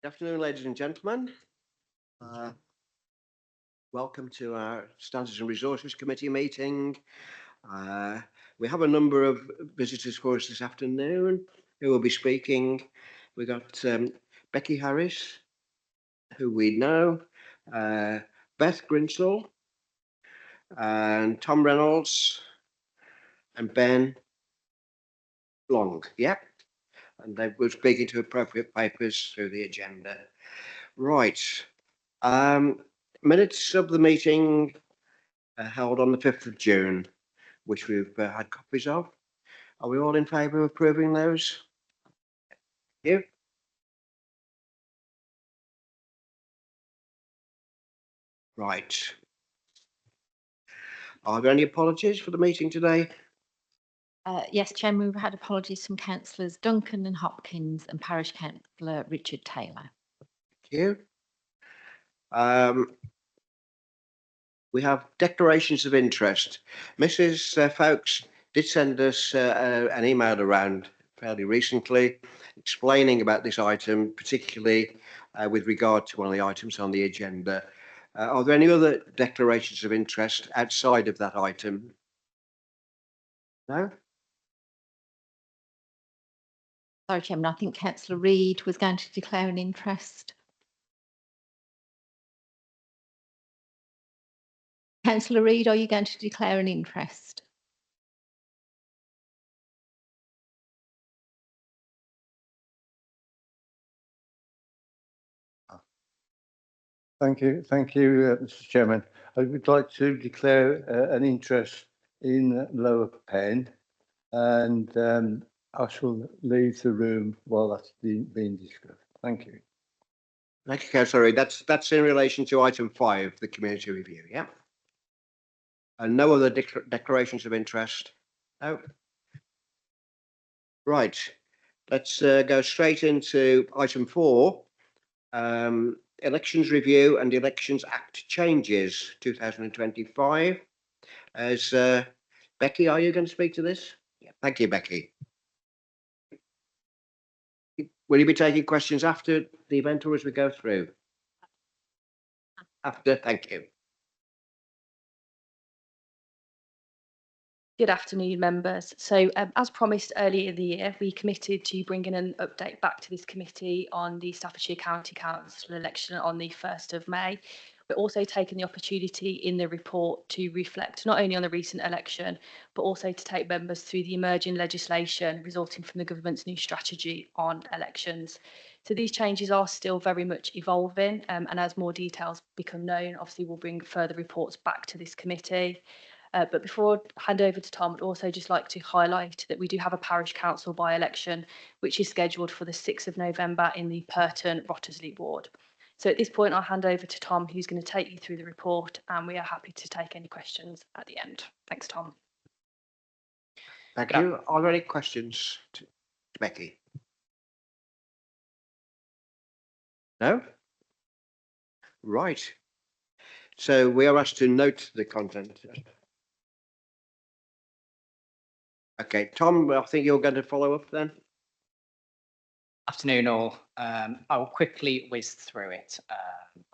Good afternoon, ladies and gentlemen. Welcome to our Standards and Resources Committee meeting. Uh, we have a number of visitors for us this afternoon who will be speaking. We've got Becky Harris, who we know, Beth Grinsell, and Tom Reynolds, and Ben Long. Yep. And they were speaking to appropriate papers through the agenda. Right. Um, Minutes of the meeting held on the 5th of June, which we've had copies of. Are we all in favour of approving those? You? Right. Are there any apologies for the meeting today? Yes, Chairman, we've had apologies from councillors Duncan and Hopkins and Parish Councillor Richard Taylor. Thank you. We have declarations of interest. Mrs. Fowkes did send us an email around fairly recently explaining about this item, particularly with regard to one of the items on the agenda. Are there any other declarations of interest outside of that item? No? Sorry, Chairman, I think Councillor Reid was going to declare an interest. Councillor Reid, are you going to declare an interest? Thank you, Mr. Chairman. I would like to declare an interest in Lower Penn, and I shall leave the room while that's being discussed. Thank you. Thank you, Councillor Reid. That's in relation to item 5, the community review, yeah? And no other declarations of interest? No? Right. Let's go straight into item 4, Elections Review and Elections Act Changes 2025. As Becky, are you going to speak to this? Yeah. Thank you, Becky. Will you be taking questions after the event or as we go through? After, thank you. Good afternoon, members. So, as promised earlier in the year, we committed to bringing an update back to this committee on the Staffordshire County Council election on the 1st of May. We're also taking the opportunity in the report to reflect not only on the recent election, but also to take members through the emerging legislation resulting from the government's new strategy on elections. So these changes are still very much evolving, and as more details become known, obviously we'll bring further reports back to this committee. But before I hand over to Tom, I'd also just like to highlight that we do have a parish council by-election, which is scheduled for the 6th of November in the Purton Wrottesley ward. So at this point, I'll hand over to Tom, who's going to take you through the report, and we are happy to take any questions at the end. Thanks, Tom. Thank you. Are there any questions to Becky? No? Right. So we are asked to note the content. Okay, Tom, I think you're going to follow up then. Afternoon all. I'll quickly whiz through it. I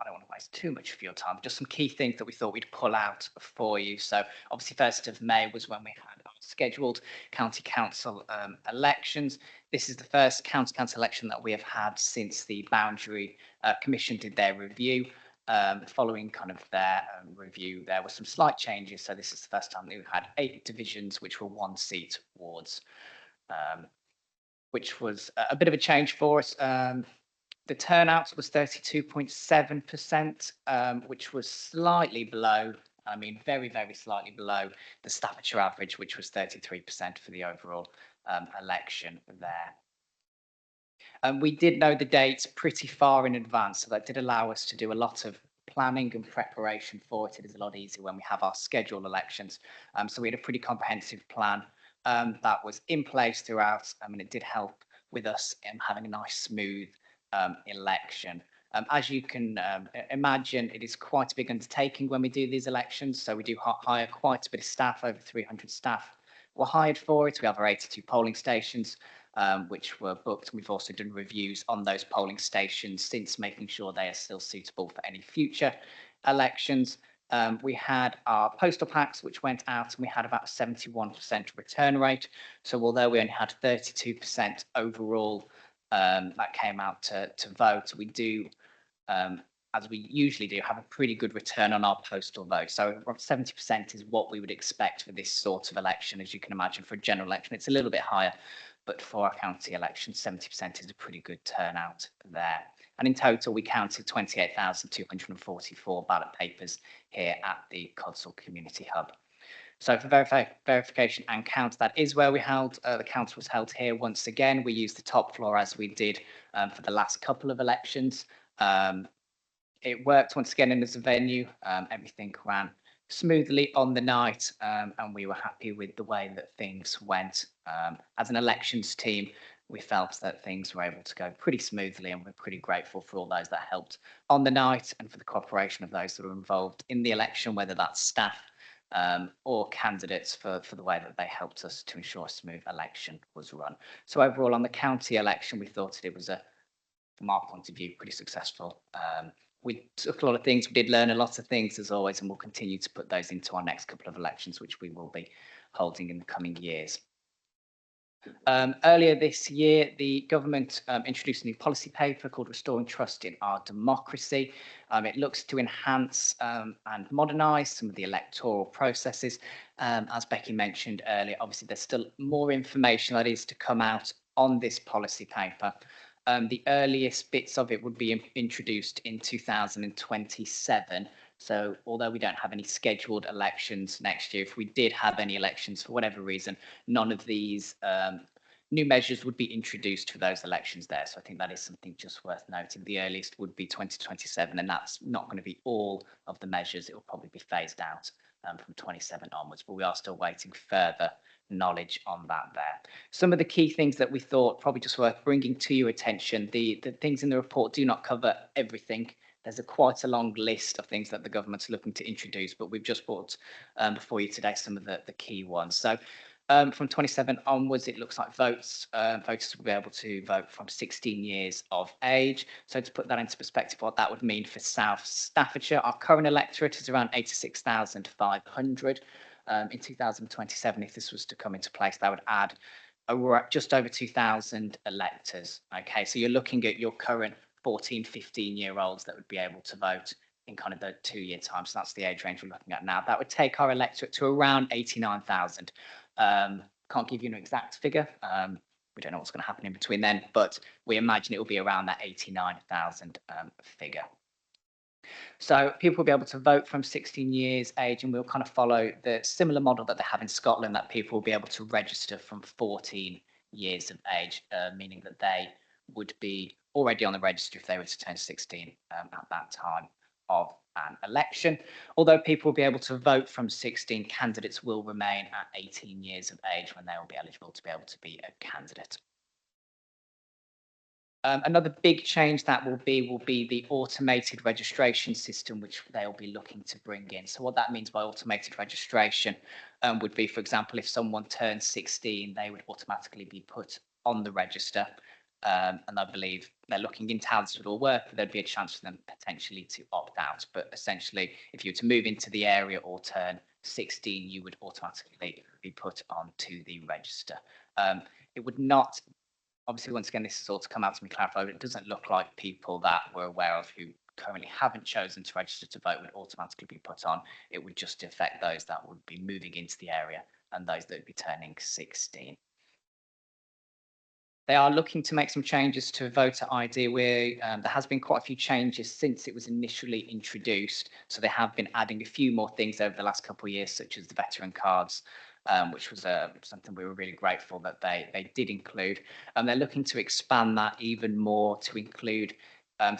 don't want to waste too much of your time. Just some key things that we thought we'd pull out for you. So obviously 1st of May was when we had our scheduled county council elections. This is the first county council election that we have had since the Boundary Commission did their review. Following kind of their review, there were some slight changes. So this is the first time that we've had 8 divisions, which were 1-seat wards. Which was a bit of a change for us. The turnout was 32.7%, which was slightly below, I mean, very, very slightly below the Staffordshire average, which was 33% for the overall election there. We did know the dates pretty far in advance, so that did allow us to do a lot of planning and preparation for it. It is a lot easier when we have our scheduled elections. So we had a pretty comprehensive plan that was in place throughout. I mean, it did help with us in having a nice, smooth election. As you can imagine, it is quite a big undertaking when we do these elections. So we do hire quite a bit of staff, over 300 staff were hired for it. We have our 82 polling stations. which were booked. We've also done reviews on those polling stations since, making sure they are still suitable for any future elections. We had our postal packs, which went out, and we had about a 71% return rate. So although we only had 32% overall that came out to vote, we do, as we usually do, have a pretty good return on our postal vote. So 70% is what we would expect for this sort of election. As you can imagine, for a general election, it's a little bit higher, but for our county election, 70% is a pretty good turnout there. And in total, we counted 28,244 ballot papers here at the Codsall Community Hub. So for verification and count, that is where we held, the count was held here once again. We used the top floor as we did for the last couple of elections. It worked once again in as a venue. Everything ran smoothly on the night, and we were happy with the way that things went. As an elections team, we felt that things were able to go pretty smoothly, and we're pretty grateful for all those that helped on the night and for the cooperation of those that were involved in the election, whether that's staff or candidates, for the way that they helped us to ensure a smooth election was run. So overall, on the county election, we thought it was, from our point of view, pretty successful. We took a lot of things, we did learn a lot of things as always, and we'll continue to put those into our next couple of elections, which we will be holding in the coming years. Earlier this year, the government introduced a new policy paper called Restoring Trust in Our Democracy. It looks to enhance and modernise some of the electoral processes. As Becky mentioned earlier, obviously there's still more information that is to come out on this policy paper. The earliest bits of it would be introduced in 2027. So although we don't have any scheduled elections next year, if we did have any elections for whatever reason, none of these new measures would be introduced for those elections there. So I think that is something just worth noting. The earliest would be 2027, and that's not going to be all of the measures. It will probably be phased out from 27 onwards, but we are still waiting further knowledge on that there. Some of the key things that we thought probably just worth bringing to your attention, the things in the report do not cover everything. There's quite a long list of things that the government's looking to introduce, but we've just brought before you today some of the key ones. So from 27 onwards, it looks like voters will be able to vote from 16 years of age. So to put that into perspective, what that would mean for South Staffordshire, our current electorate is around 86,500. In 2027, if this was to come into place, that would add just over 2,000 electors. Okay, so you're looking at your current 14, 15-year-olds that would be able to vote in kind of the 2-year time. So that's the age range we're looking at now. That would take our electorate to around 89,000. Can't give you an exact figure. We don't know what's going to happen in between then, but we imagine it will be around that 89,000 figure. So people will be able to vote from 16 years age, and we'll kind of follow the similar model that they have in Scotland, that people will be able to register from 14 years of age, meaning that they would be already on the register if they were to turn 16 at that time of an election. Although people will be able to vote from 16, candidates will remain at 18 years of age when they will be eligible to be able to be a candidate. Another big change that will be the automated registration system, which they'll be looking to bring in. So what that means by automated registration would be, for example, if someone turns 16, they would automatically be put on the register. And I believe they're looking into how this would all work, but there'd be a chance for them potentially to opt out. But essentially, if you were to move into the area or turn 16, you would automatically be put onto the register. It would not, obviously, once again, this is all to come out to be clarified, but it doesn't look like people that we're aware of who currently haven't chosen to register to vote would automatically be put on. It would just affect those that would be moving into the area and those that would be turning 16. They are looking to make some changes to voter ID. There has been quite a few changes since it was initially introduced. So they have been adding a few more things over the last couple of years, such as the veteran cards, which was something we were really grateful that they did include. And they're looking to expand that even more to include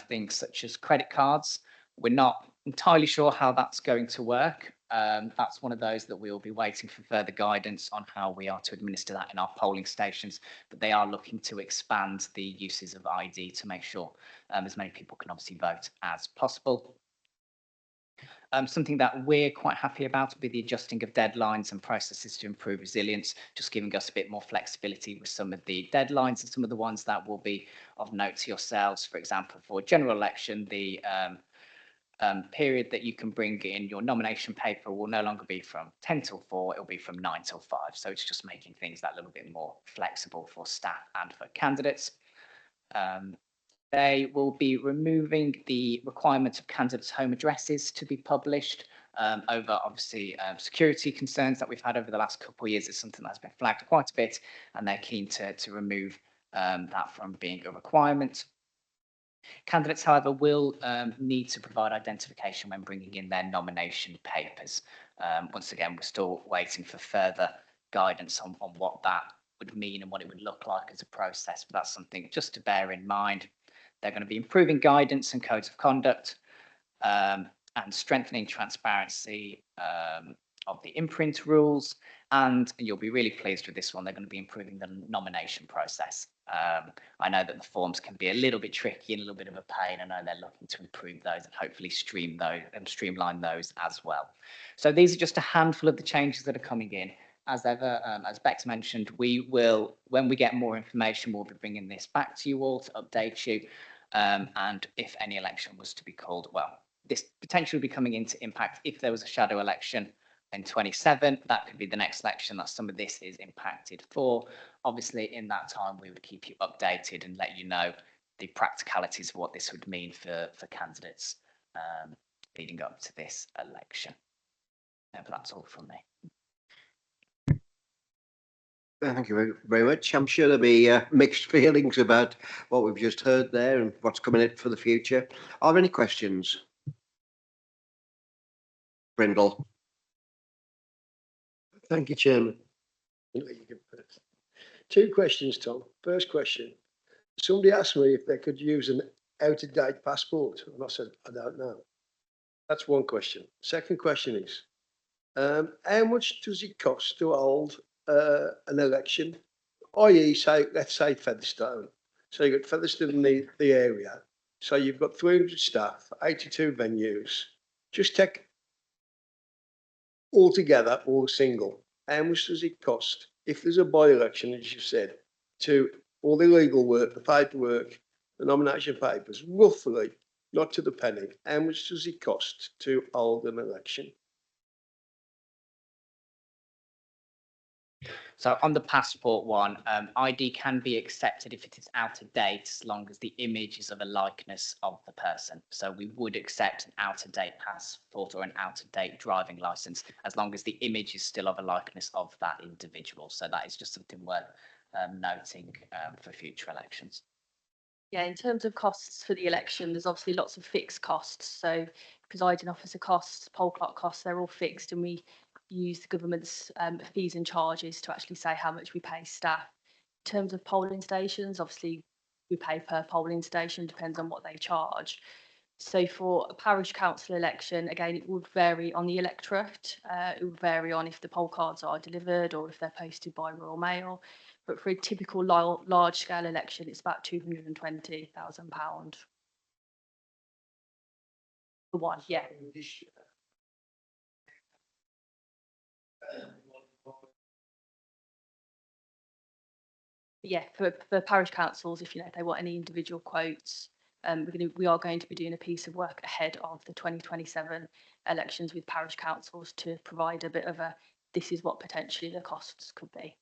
things such as credit cards. We're not entirely sure how that's going to work. That's one of those that we'll be waiting for further guidance on how we are to administer that in our polling stations. But they are looking to expand the uses of ID to make sure as many people can obviously vote as possible. Something that we're quite happy about will be the adjusting of deadlines and processes to improve resilience, just giving us a bit more flexibility with some of the deadlines and some of the ones that will be of note to yourselves. For example, for general election, the period that you can bring in your nomination paper will no longer be from 10 till 4, it'll be from 9 till 5. So it's just making things that little bit more flexible for staff and for candidates. They will be removing the requirement of candidates' home addresses to be published over obviously security concerns that we've had over the last couple of years. It's something that's been flagged quite a bit, and they're keen to remove that from being a requirement. Candidates, however, will need to provide identification when bringing in their nomination papers. Once again, we're still waiting for further guidance on what that would mean and what it would look like as a process, but that's something just to bear in mind. They're going to be improving guidance and codes of conduct and strengthening transparency of the imprint rules. And you'll be really pleased with this one. They're going to be improving the nomination process. I know that the forms can be a little bit tricky and a little bit of a pain. I know they're looking to improve those and hopefully streamline those as well. So these are just a handful of the changes that are coming in. As ever, as Bex mentioned, we will, when we get more information, we'll be bringing this back to you all to update you. And if any election was to be called, well, this potentially would be coming into impact if there was a shadow election in 27. That could be the next election that some of this is impacted for. Obviously, in that time, we would keep you updated and let you know the practicalities of what this would mean for candidates leading up to this election. But that's all from me. Thank you very much. I'm sure there'll be mixed feelings about what we've just heard there and what's coming in for the future. Are there any questions? Brindle. Thank you, Chairman. Two questions, Tom. First question. Somebody asked me if they could use an out-of-date passport, and I said, I don't know. That's one question. Second question is, how much does it cost to hold an election, i.e. say, let's say Featherstone. So you've got Featherstone in the area. So you've got 300 staff, 82 venues. Just take all together or single. How much does it cost if there's a by-election, as you said, to all the legal work, the paperwork, the nomination papers, roughly, not to the penny, how much does it cost to hold an election? So on the passport one, ID can be accepted if it is out of date, as long as the image is of a likeness of the person. So we would accept an out of date passport or an out of date driving license, as long as the image is still of a likeness of that individual. So that is just something worth noting for future elections. Yeah, in terms of costs for the election, there's obviously lots of fixed costs. So presiding officer costs, poll clerk costs, they're all fixed, and we use the government's fees and charges to actually say how much we pay staff. In terms of polling stations, obviously we pay per polling station, depends on what they charge. So for a parish council election, again, it would vary on the electorate. It would vary on if the poll cards are delivered or if they're posted by Royal Mail. But for a typical large scale election, it's about £220,000. For one, yeah. Yeah, for parish councils, if they want any individual quotes, we are going to be doing a piece of work ahead of the 2027 elections with parish councils to provide a bit of this is what potentially the costs could be.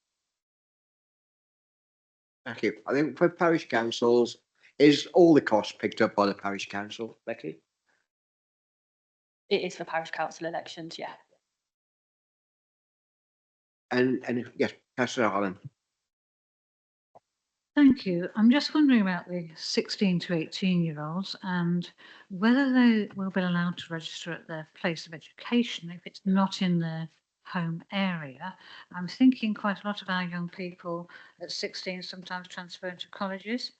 Thank you. I think for parish councils, is all the costs picked up by the parish council, Becky? It is for parish council elections, yeah. And if, yes, Councillor Allen. Thank you. I'm just wondering about the 16 to 18-year-olds and whether they will be allowed to register at their place of education if it's not in their home area. I'm thinking quite a lot of our young people at 16 sometimes transfer into colleges,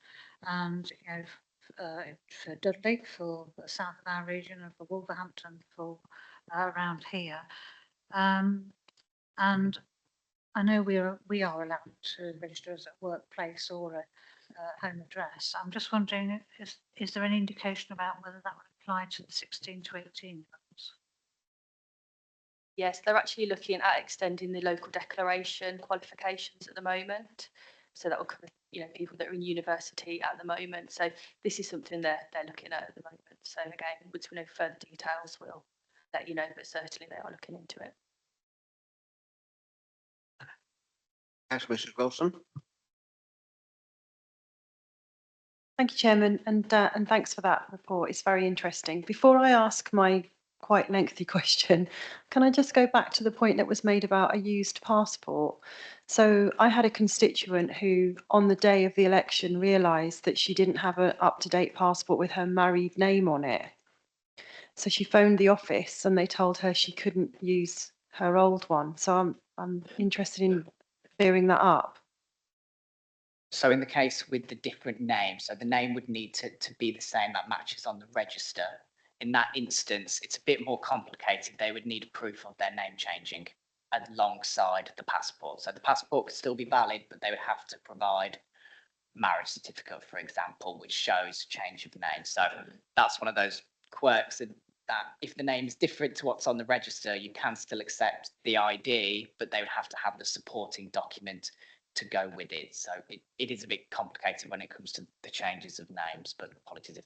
and for Dudley, for the south of our region, and for Wolverhampton, for around here. And I know we are allowed to register as a workplace or a home address. I'm just wondering, is there any indication about whether that would apply to the 16 to 18-year-olds? Yes, they're actually looking at extending the local declaration qualifications at the moment. So that will cover, people that are in university at the moment. So this is something they're looking at the moment. So again, once we know further details, we'll let you know, but certainly they are looking into it. Thanks, Mrs Wilson. Thank you, Chairman, and thanks for that report. It's very interesting. Before I ask my quite lengthy question, can I just go back to the point that was made about a used passport? So I had a constituent who, on the day of the election, realised that she didn't have an up-to-date passport with her married name on it. So she phoned the office and they told her she couldn't use her old one. So I'm interested in clearing that up. So in the case with the different names, so the name would need to be the same that matches on the register. In that instance, it's a bit more complicated. They would need proof of their name changing alongside the passport. So the passport could still be valid, but they would have to provide marriage certificate, for example, which shows change of name. So that's one of those quirks that if the name is different to what's on the register, you can still accept the ID, but they would have to have the supporting document to go with it. So it is a bit complicated when it comes to the changes of names, but apologies if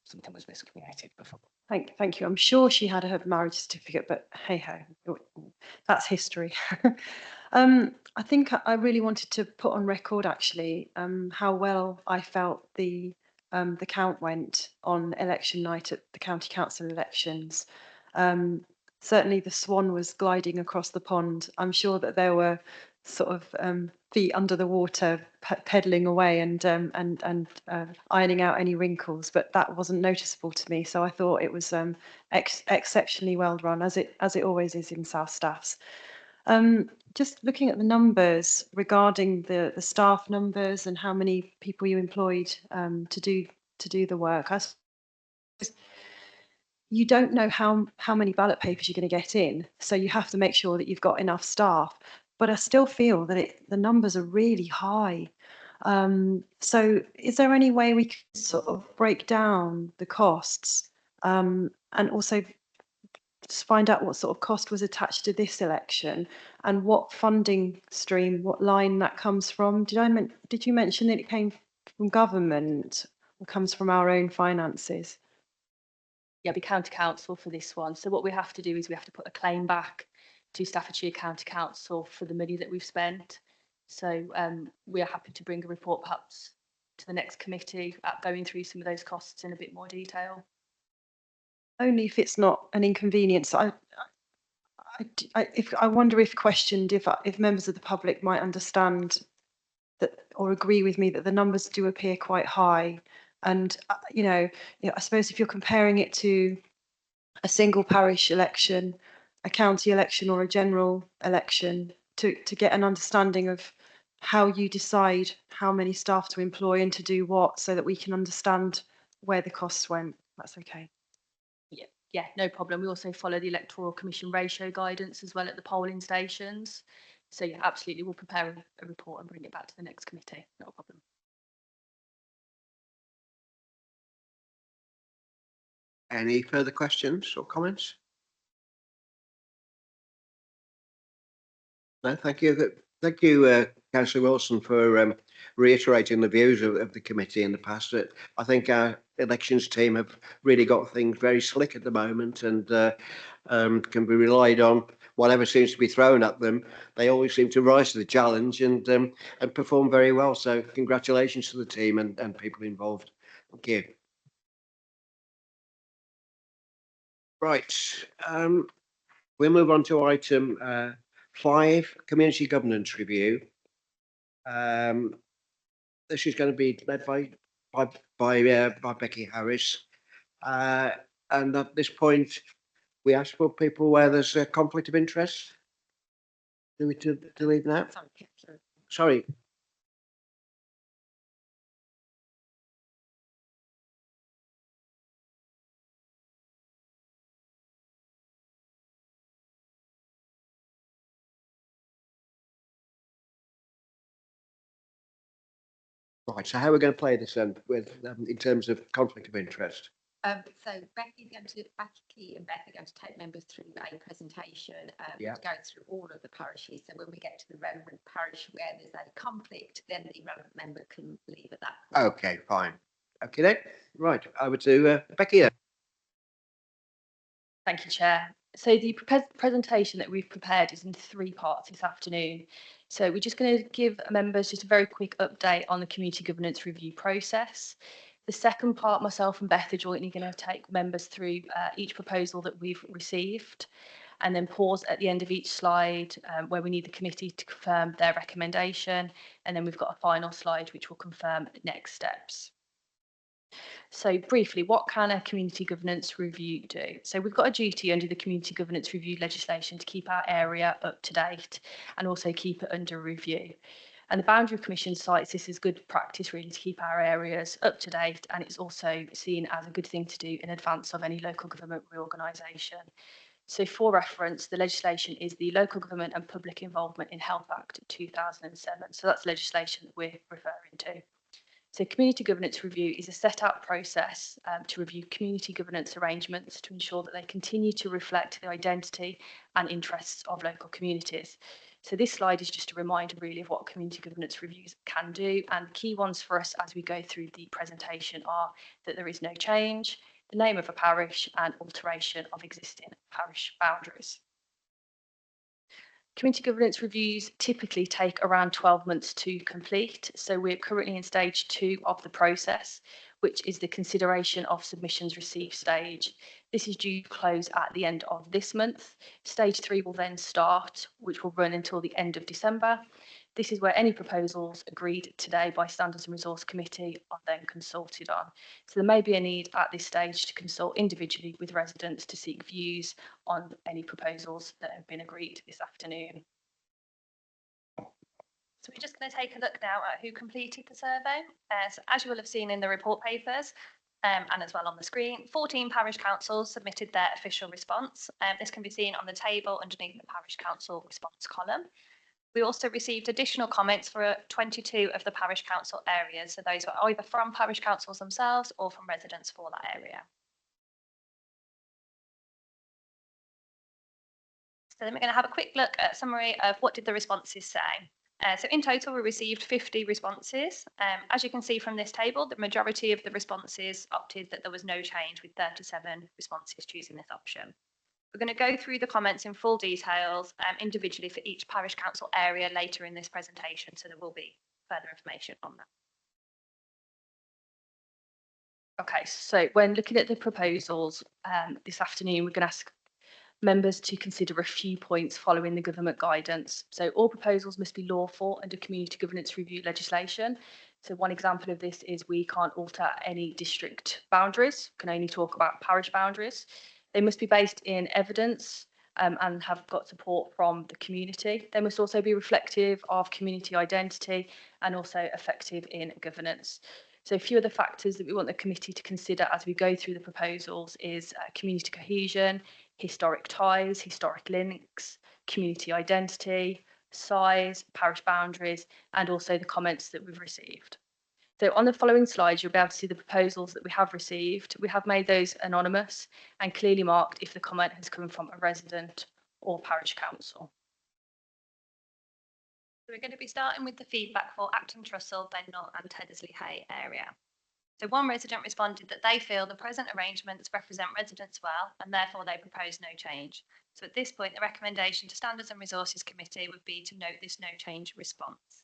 something was miscommunicated before. Thank you. I'm sure she had her marriage certificate, but hey ho, that's history. I think I really wanted to put on record actually how well I felt the count went on election night at the county council elections. Certainly the Swan was gliding across the pond. I'm sure that there were sort of feet under the water, pedaling away and ironing out any wrinkles, but that wasn't noticeable to me. So I thought it was exceptionally well run, as it always is in South Staffs. Just looking at the numbers regarding the staff numbers and how many people you employed to do the work, you don't know how many ballot papers you're going to get in, so you have to make sure that you've got enough staff. But I still feel that the numbers are really high. So is there any way we can sort of break down the costs and also just find out what sort of cost was attached to this election and what funding stream, what line that comes from? Did you mention that it came from government or comes from our own finances? Yeah, be county council for this one. So what we have to do is we have to put a claim back to Staffordshire County Council for the money that we've spent. So we are happy to bring a report perhaps to the next committee at going through some of those costs in a bit more detail. Only if it's not an inconvenience. I wonder if questioned if members of the public might understand that or agree with me that the numbers do appear quite high. And I suppose if you're comparing it to a single parish election, a county election, or a general election, to get an understanding of how you decide how many staff to employ and to do what, so that we can understand where the costs went. That's okay. Yeah, no problem. We also follow the Electoral Commission ratio guidance as well at the polling stations. So yeah, absolutely, we'll prepare a report and bring it back to the next committee. Not a problem. Any further questions or comments? No, thank you. Thank you, Councillor Wilson, for reiterating the views of the committee in the past. I think our elections team have really got things very slick at the moment and can be relied on. Whatever seems to be thrown at them, they always seem to rise to the challenge and perform very well. So congratulations to the team and people involved. Thank you. Right. We'll move on to item 5, community governance review. This is going to be led by Becky Harris. And at this point, we ask for people where there's a conflict of interest. Do we delete that? Sorry. Right, so how are we going to play this then with in terms of conflict of interest? So Becky and Beth are going to take members through a presentation Yeah. to go through all of the parishes. So when we get to the relevant parish where there's a conflict, then the relevant member can leave at that point. Okay, fine. Okay then. Right, over to Becky then. Thank you, Chair. So the presentation that we've prepared is in 3 parts this afternoon. So we're just going to give members just a very quick update on the community governance review process. The second part, myself and Beth are jointly going to take members through each proposal that we've received, and then pause at the end of each slide where we need the committee to confirm their recommendation. And then we've got a final slide which will confirm next steps. So briefly, what can a community governance review do? So we've got a duty under the community governance review legislation to keep our area up to date and also keep it under review. And the Boundary Commission cites this as good practice really to keep our areas up to date, and it's also seen as a good thing to do in advance of any local government reorganisation. So for reference, the legislation is the Local Government and Public Involvement in Health Act 2007. So that's legislation that we're referring to. So community governance review is a set out process to review community governance arrangements to ensure that they continue to reflect the identity and interests of local communities. So this slide is just a reminder really of what community governance reviews can do, and the key ones for us as we go through the presentation are that there is no change, the name of a parish, and alteration of existing parish boundaries. Community governance reviews typically take around 12 months to complete. So we're currently in stage 2 of the process, which is the consideration of submissions received stage. This is due to close at the end of this month. Stage 3 will then start, which will run until the end of December. This is where any proposals agreed today by Standards and Resource Committee are then consulted on. So there may be a need at this stage to consult individually with residents to seek views on any proposals that have been agreed this afternoon. So we're just going to take a look now at who completed the survey. So as you will have seen in the report papers and as well on the screen, 14 parish councils submitted their official response. This can be seen on the table underneath the parish council response column. We also received additional comments for 22 of the parish council areas. So those were either from parish councils themselves or from residents for that area. So then we're going to have a quick look at a summary of what did the responses say. So in total, we received 50 responses. As you can see from this table, the majority of the responses opted that there was no change, with 37 responses choosing this option. We're going to go through the comments in full details individually for each parish council area later in this presentation, so there will be further information on that. Okay, so when looking at the proposals this afternoon, we're going to ask members to consider a few points following the government guidance. So all proposals must be lawful under community governance review legislation. So one example of this is we can't alter any district boundaries, can only talk about parish boundaries. They must be based in evidence and have got support from the community. They must also be reflective of community identity and also effective in governance. So a few of the factors that we want the committee to consider as we go through the proposals is community cohesion, historic ties, historic links, community identity, size, parish boundaries, and also the comments that we've received. So on the following slides, you'll be able to see the proposals that we have received. We have made those anonymous and clearly marked if the comment has come from a resident or parish council. So we're going to be starting with the feedback for Acton Trussell, Benhill and Teddesley Hay area. So one resident responded that they feel the present arrangements represent residents well and therefore they propose no change. So at this point, the recommendation to Standards and Resources Committee would be to note this no change response.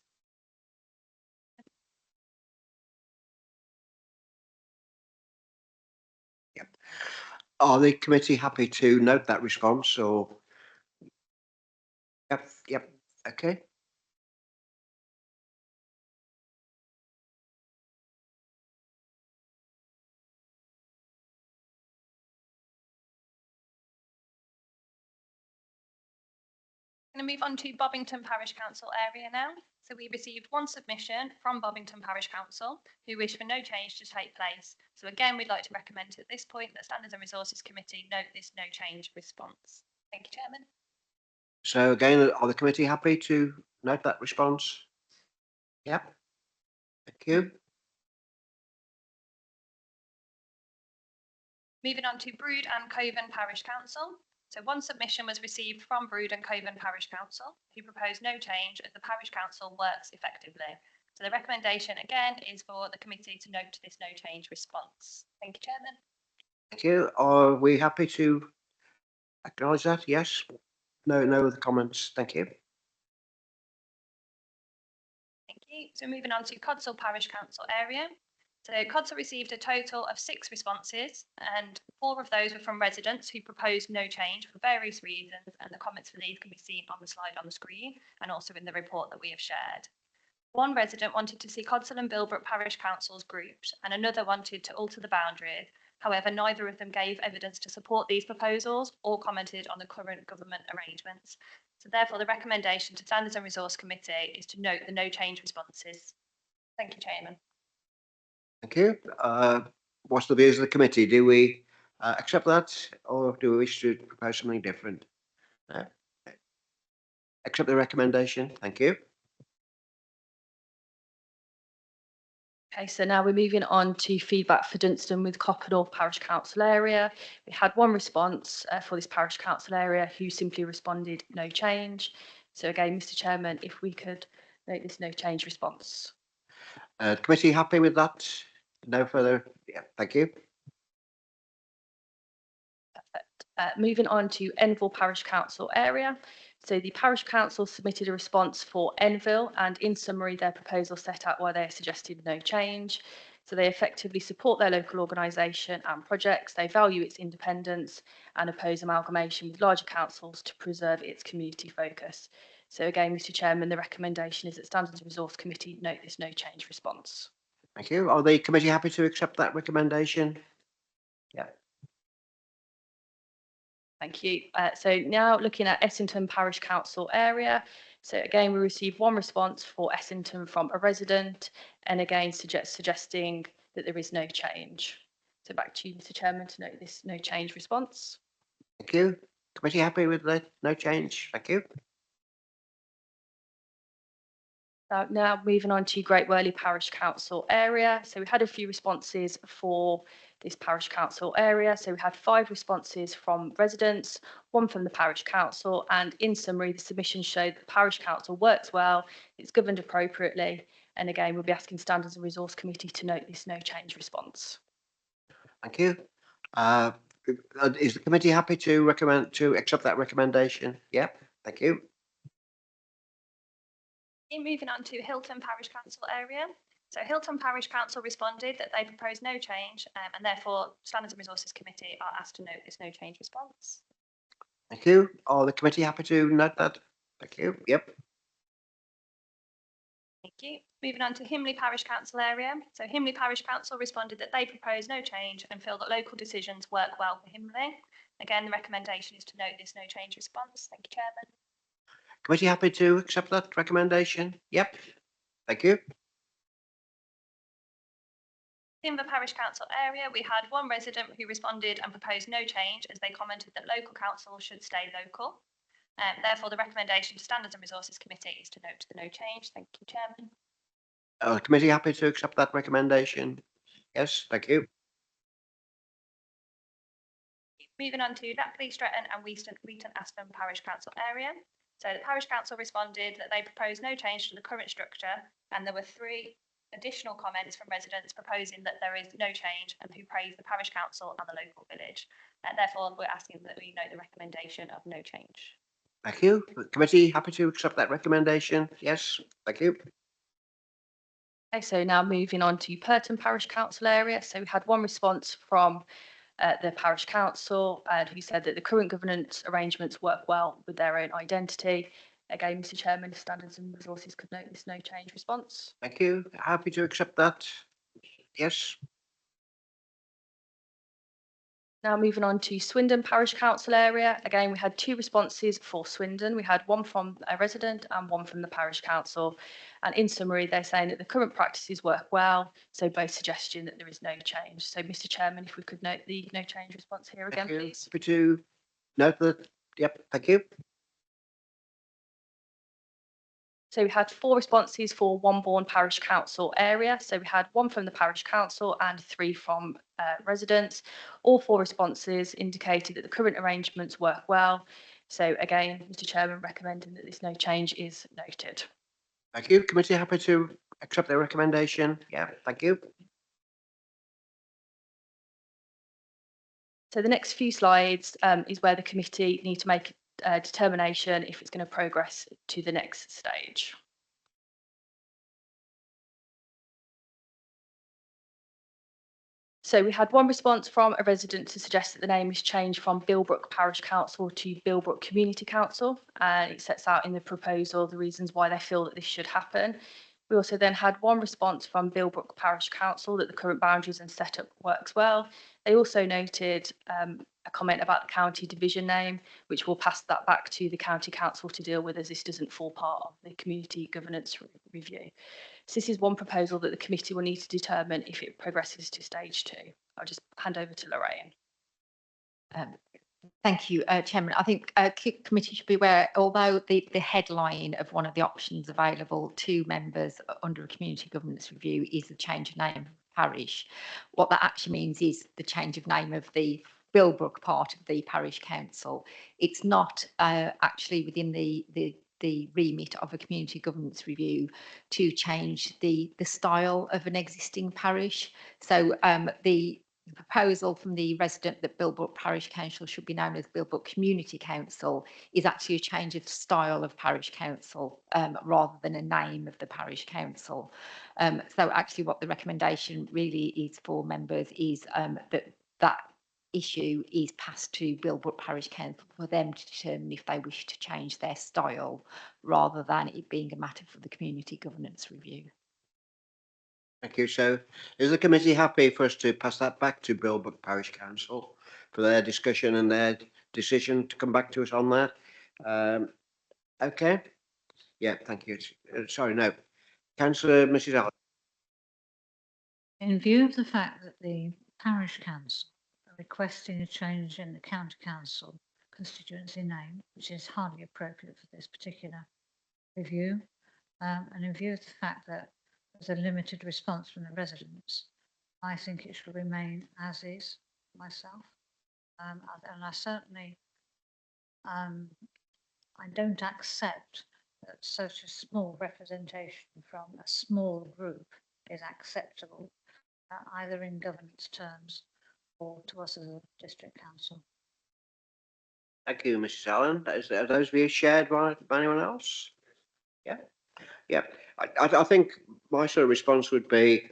Yep. Are the committee happy to note that response or? Yep, okay. Going to move on to Bobington Parish Council area now. So we received one submission from Bobington Parish Council who wish for no change to take place. So again, we'd like to recommend at this point that Standards and Resources Committee note this no change response. Thank you, Chairman. So again, are the committee happy to note that response? Yep. Thank you. Moving on to Brood and Coven Parish Council. So one submission was received from Brood and Coven Parish Council, who proposed no change as the parish council works effectively. So the recommendation again is for the committee to note this no change response. Thank you, Chairman. Thank you. Are we happy to acknowledge that? Yes? No other comments. Thank you. Thank you. So moving on to Codsall Parish Council area. So Codsall received a total of 6 responses, and 4 of those were from residents who proposed no change for various reasons, and the comments for these can be seen on the slide on the screen and also in the report that we have shared. One resident wanted to see Codsall and Bilbrook Parish Councils grouped, and another wanted to alter the boundaries. However, neither of them gave evidence to support these proposals or commented on the current government arrangements. So therefore, the recommendation to Standards and Resource Committee is to note the no change responses. Thank you, Chairman. Thank you. What's the views of the committee? Do we accept that, or do we wish to propose something different? No. Accept the recommendation. Thank you. Okay, so now we're moving on to feedback for Dunstan with Copper North Parish Council area. We had one response for this parish council area who simply responded no change. So again, Mr. Chairman, if we could note this no change response. Committee happy with that? No further. Yeah, thank you. Perfect. Moving on to Enville Parish Council area. So the parish council submitted a response for Enville, and in summary, their proposal set out why they suggested no change. So they effectively support their local organisation and projects, they value its independence and oppose amalgamation with larger councils to preserve its community focus. So again, Mr. Chairman, the recommendation is that Standards and Resource Committee note this no change response. Thank you. Are the committee happy to accept that recommendation? Yeah. Thank you. So now looking at Essington Parish Council area. So again, we received one response for Essington from a resident, and again suggesting that there is no change. So back to you, Mr. Chairman, to note this no change response. Thank you. Committee happy with the no change? Thank you. Now moving on to Great Worley Parish Council area. So we had a few responses for this parish council area. So we had 5 responses from residents, 1 from the parish council, and in summary, the submissions showed the parish council works well, it's governed appropriately, and again, we'll be asking Standards and Resource Committee to note this no change response. Thank you. Is the committee happy to accept that recommendation? Yep. Thank you. Moving on to Hilton Parish Council area. So Hilton Parish Council responded that they propose no change, and therefore Standards and Resources Committee are asked to note this no change response. Thank you. Are the committee happy to note that? Thank you. Yep. Thank you. Moving on to Himley Parish Council area. So Himley Parish Council responded that they propose no change and feel that local decisions work well for Himley. Again, the recommendation is to note this no change response. Thank you, Chairman. Committee happy to accept that recommendation? Yep. Thank you. In the Parish Council area, we had one resident who responded and proposed no change as they commented that local council should stay local. Therefore, the recommendation to Standards and Resources Committee is to note the no change. Thank you, Chairman. Committee happy to accept that recommendation? Yes, thank you. Moving on to Dackley, Stretton and Wheaton Aspen Parish Council area. So the Parish Council responded that they proposed no change to the current structure, and there were 3 additional comments from residents proposing that there is no change and who praise the Parish Council and the local village. Therefore, we're asking that we note the recommendation of no change. Thank you. Committee happy to accept that recommendation? Yes, thank you. Okay, so now moving on to Purton Parish Council area. So we had one response from the parish council who said that the current governance arrangements work well with their own identity. Again, Mr. Chairman, if Standards and Resources could note this no change response. Thank you. Happy to accept that? Yes. Now moving on to Swindon Parish Council area. Again, we had 2 responses for Swindon. We had one from a resident and one from the parish council. And in summary, they're saying that the current practices work well. So both suggesting that there is no change. So Mr. Chairman, if we could note the no change response here again, please. Happy to note that. Yep, thank you. So we had 4 responses for Wombourne Parish Council area. So we had 1 from the Parish Council and 3 from residents. All 4 responses indicated that the current arrangements work well. So again, Mr Chairman, recommending that this no change is noted. Thank you. Committee happy to accept their recommendation? Yeah, thank you. So the next few slides is where the committee need to make a determination if it's going to progress to the next stage. So we had 1 response from a resident to suggest that the name is changed from Bilbrook Parish Council to Bilbrook Community Council, and it sets out in the proposal the reasons why they feel that this should happen. We also then had 1 response from Bilbrook Parish Council that the current boundaries and setup works well. They also noted a comment about the county division name, which will pass that back to the county council to deal with, as this doesn't fall part of the community governance review. So this is 1 proposal that the committee will need to determine if it progresses to stage 2. I'll just hand over to Lorraine. Thank you, Chairman. I think committee should be aware, although the headline of one of the options available to members under a community governance review is the change of name of parish, what that actually means is the change of name of the Bilbrook part of the parish council. It's not actually within the remit of a community governance review to change the style of an existing parish. So the proposal from the resident that Bilbrook Parish Council should be known as Bilbrook Community Council is actually a change of style of parish council rather than a name of the parish council. So actually what the recommendation really is for members is that issue is passed to Bilbrook Parish Council for them to determine if they wish to change their style rather than it being a matter for the community governance review. Thank you. So is the committee happy for us to pass that back to Bilbrook Parish Council for their discussion and their decision to come back to us on that? Okay. Yeah, thank you. Sorry, no. Councillor Mrs. Allen. In view of the fact that the parish council are requesting a change in the county council constituency name, which is hardly appropriate for this particular review, and in view of the fact that there's a limited response from the residents, I think it should remain as is myself. And I certainly, I don't accept that such a small representation from a small group is acceptable, either in governance terms or to us as a district council. Thank you, Mrs. Allen. Are those views shared by anyone else? Yeah. Yeah. I think my sort of response would be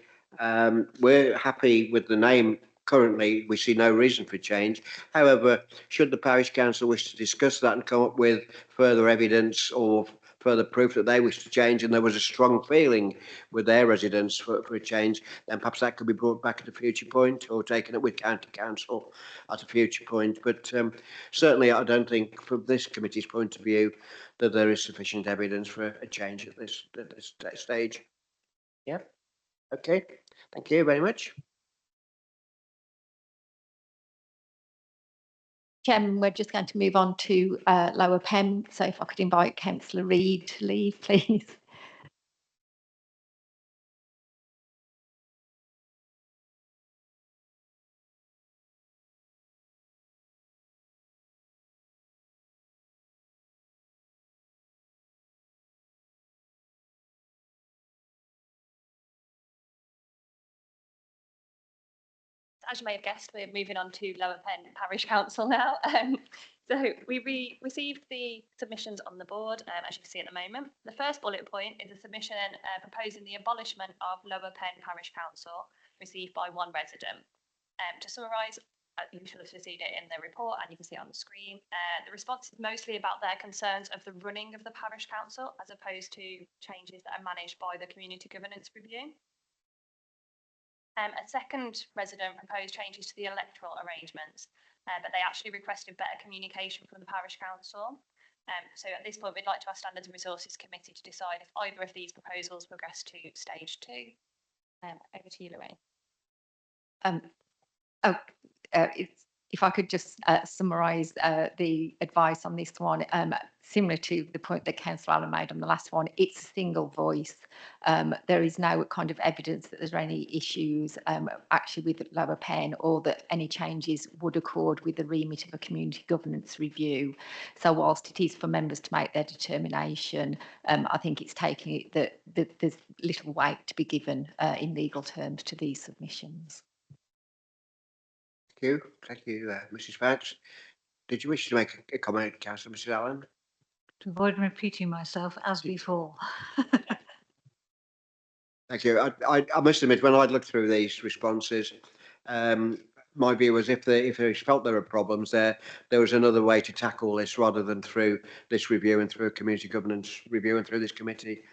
we're happy with the name currently. We see no reason for change. However, should the parish council wish to discuss that and come up with further evidence or further proof that they wish to change and there was a strong feeling with their residents for a change, then perhaps that could be brought back at a future point or taken up with county council at a future point. But certainly I don't think from this committee's point of view that there is sufficient evidence for a change at this stage. Yeah. Okay. Thank you very much. Chairman, we're just going to move on to Lower Pen. So if I could invite Councillor Reid to leave, please. As you may have guessed, we're moving on to Lower Pen Parish Council now. So we received the submissions on the board, as you can see at the moment. The first bullet point is a submission proposing the abolishment of Lower Pen Parish Council received by 1 resident. To summarise, you should have seen it in the report and you can see it on the screen. The response is mostly about their concerns of the running of the parish council as opposed to changes that are managed by the community governance review. A second resident proposed changes to the electoral arrangements, but they actually requested better communication from the parish council. So at this point, we'd like to ask Standards and Resources Committee to decide if either of these proposals progress to stage 2. Over to you, Lorraine. If I could just summarise the advice on this one, similar to the point that Councillor Allen made on the last one, it's a single voice. There is no kind of evidence that there's any issues actually with the Lower Pen, or that any changes would accord with the remit of a community governance review. So whilst it is for members to make their determination, I think it's taking it that there's little weight to be given in legal terms to these submissions. Thank you, Mrs. Patch. Did you wish to make a comment, Councillor Mrs. Allen? To avoid repeating myself as before. Thank you. I must admit, when I'd looked through these responses, my view was if they felt there were problems there was another way to tackle this rather than through this review and through a community governance review and through this committee.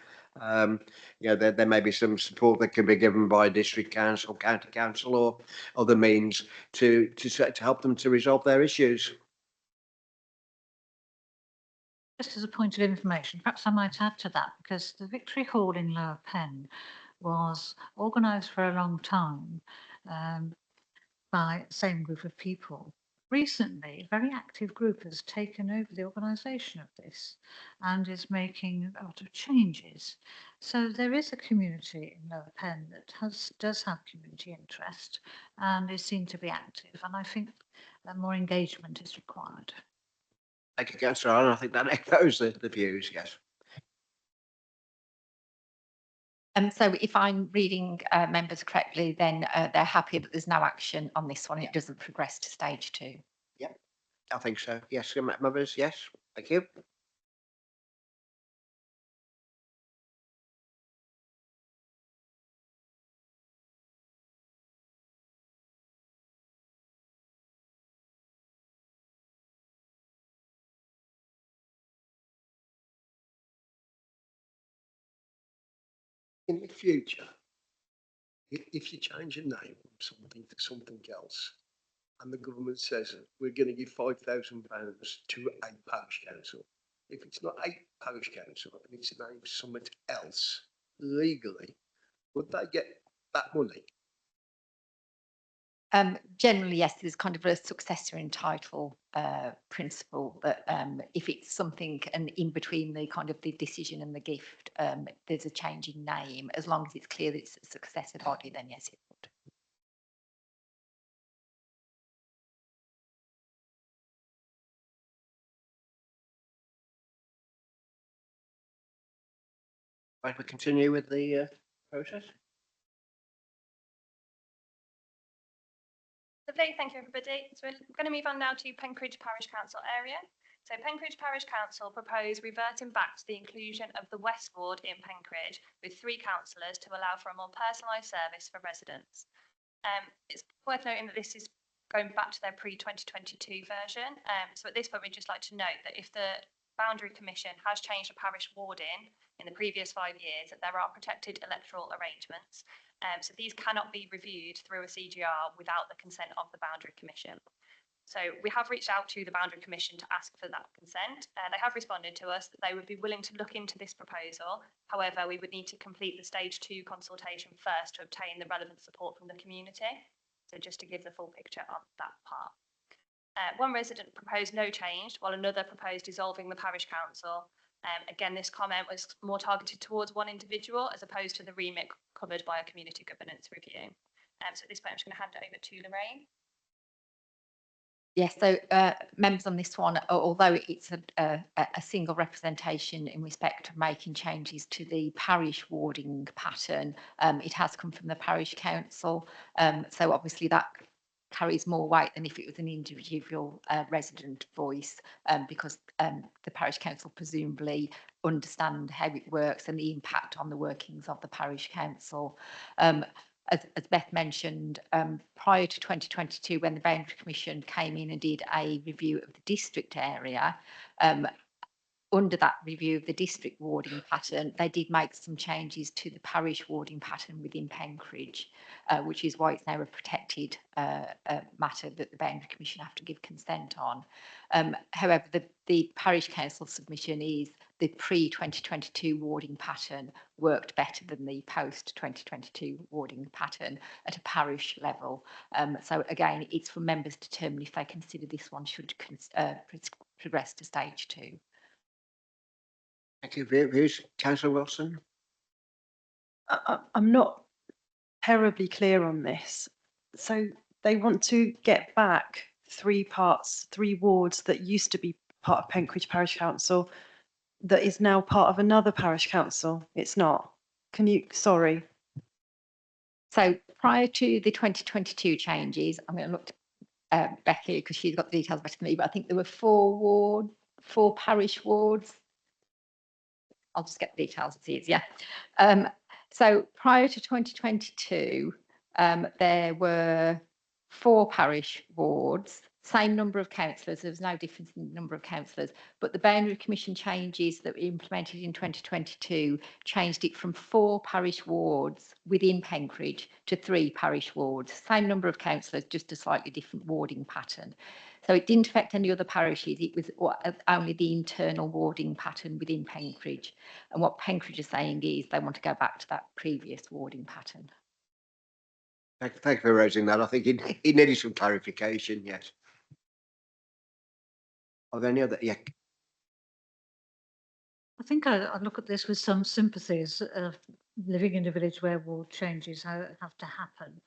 There may be some support that can be given by district council, county council, or other means to help them to resolve their issues. Just as a point of information, perhaps I might add to that, because the Victory Hall in Lower Pen was organised for a long time by the same group of people. Recently, a very active group has taken over the organisation of this and is making a lot of changes. So there is a community in Lower Pen that does have community interest and is seen to be active, and I think that more engagement is required. Thank you, Councillor Allen. I think that echoes the views, yes. So if I'm reading members correctly, then they're happy that there's no action on this one. It doesn't progress to stage 2. Yep, I think so. Yes, members, yes. Thank you. In the future, if you change your name from something to something else, and the government says we're going to give £5,000 to a parish council, if it's not a parish council and it's named something else legally, would they get that money? Generally, yes, there's kind of a successor in title principle that if it's something and in between the kind of the decision and the gift, there's a change in name, as long as it's clear that it's a successor body, then yes, it would. Right, we continue with the process. Lovely, thank you everybody. So we're going to move on now to Penkridge Parish Council area. So Penkridge Parish Council propose reverting back to the inclusion of the West Ward in Penkridge with 3 councillors to allow for a more personalised service for residents. It's worth noting that this is going back to their pre-2022 version. So at this point, we'd just like to note that if the Boundary Commission has changed a parish warding in the previous 5 years, that there are protected electoral arrangements. So these cannot be reviewed through a CGR without the consent of the Boundary Commission. So we have reached out to the Boundary Commission to ask for that consent. They have responded to us that they would be willing to look into this proposal. However, we would need to complete the stage 2 consultation first to obtain the relevant support from the community. So just to give the full picture on that part. One resident proposed no change, while another proposed dissolving the parish council. Again, this comment was more targeted towards one individual as opposed to the remit covered by a community governance review. So at this point, I'm just going to hand it over to Lorraine. Yes, so members on this one, although it's a single representation in respect of making changes to the parish warding pattern, it has come from the parish council. So obviously that carries more weight than if it was an individual resident voice, because the parish council presumably understand how it works and the impact on the workings of the parish council. As Beth mentioned, prior to 2022, when the Boundary Commission came in and did a review of the district area, under that review of the district warding pattern, they did make some changes to the parish warding pattern within Penkridge, which is why it's now a protected matter that the Boundary Commission have to give consent on. However, the parish council submission is the pre-2022 warding pattern worked better than the post-2022 warding pattern at a parish level. So again, it's for members to determine if they consider this one should progress to stage 2. Thank you. Views, Councillor Wilson? I'm not terribly clear on this. So they want to get back 3 wards that used to be part of Penkridge Parish Council that is now part of another parish council. It's not. Sorry. So prior to the 2022 changes, I'm going to look at Becky because she's got the details better than me, but I think there were 4 parish wards. I'll just get the details, it's easier. So prior to 2022, there were 4 parish wards, same number of councillors. There was no difference in the number of councillors, but the Boundary Commission changes that were implemented in 2022 changed it from 4 parish wards within Penkridge to 3 parish wards. Same number of councillors, just a slightly different warding pattern. So it didn't affect any other parishes. It was only the internal warding pattern within Penkridge. And what Penkridge is saying is they want to go back to that previous warding pattern. Thank you for raising that. I think it needed some clarification, yes. Are there any other? Yeah. I think I look at this with some sympathies of living in a village where ward changes have to happen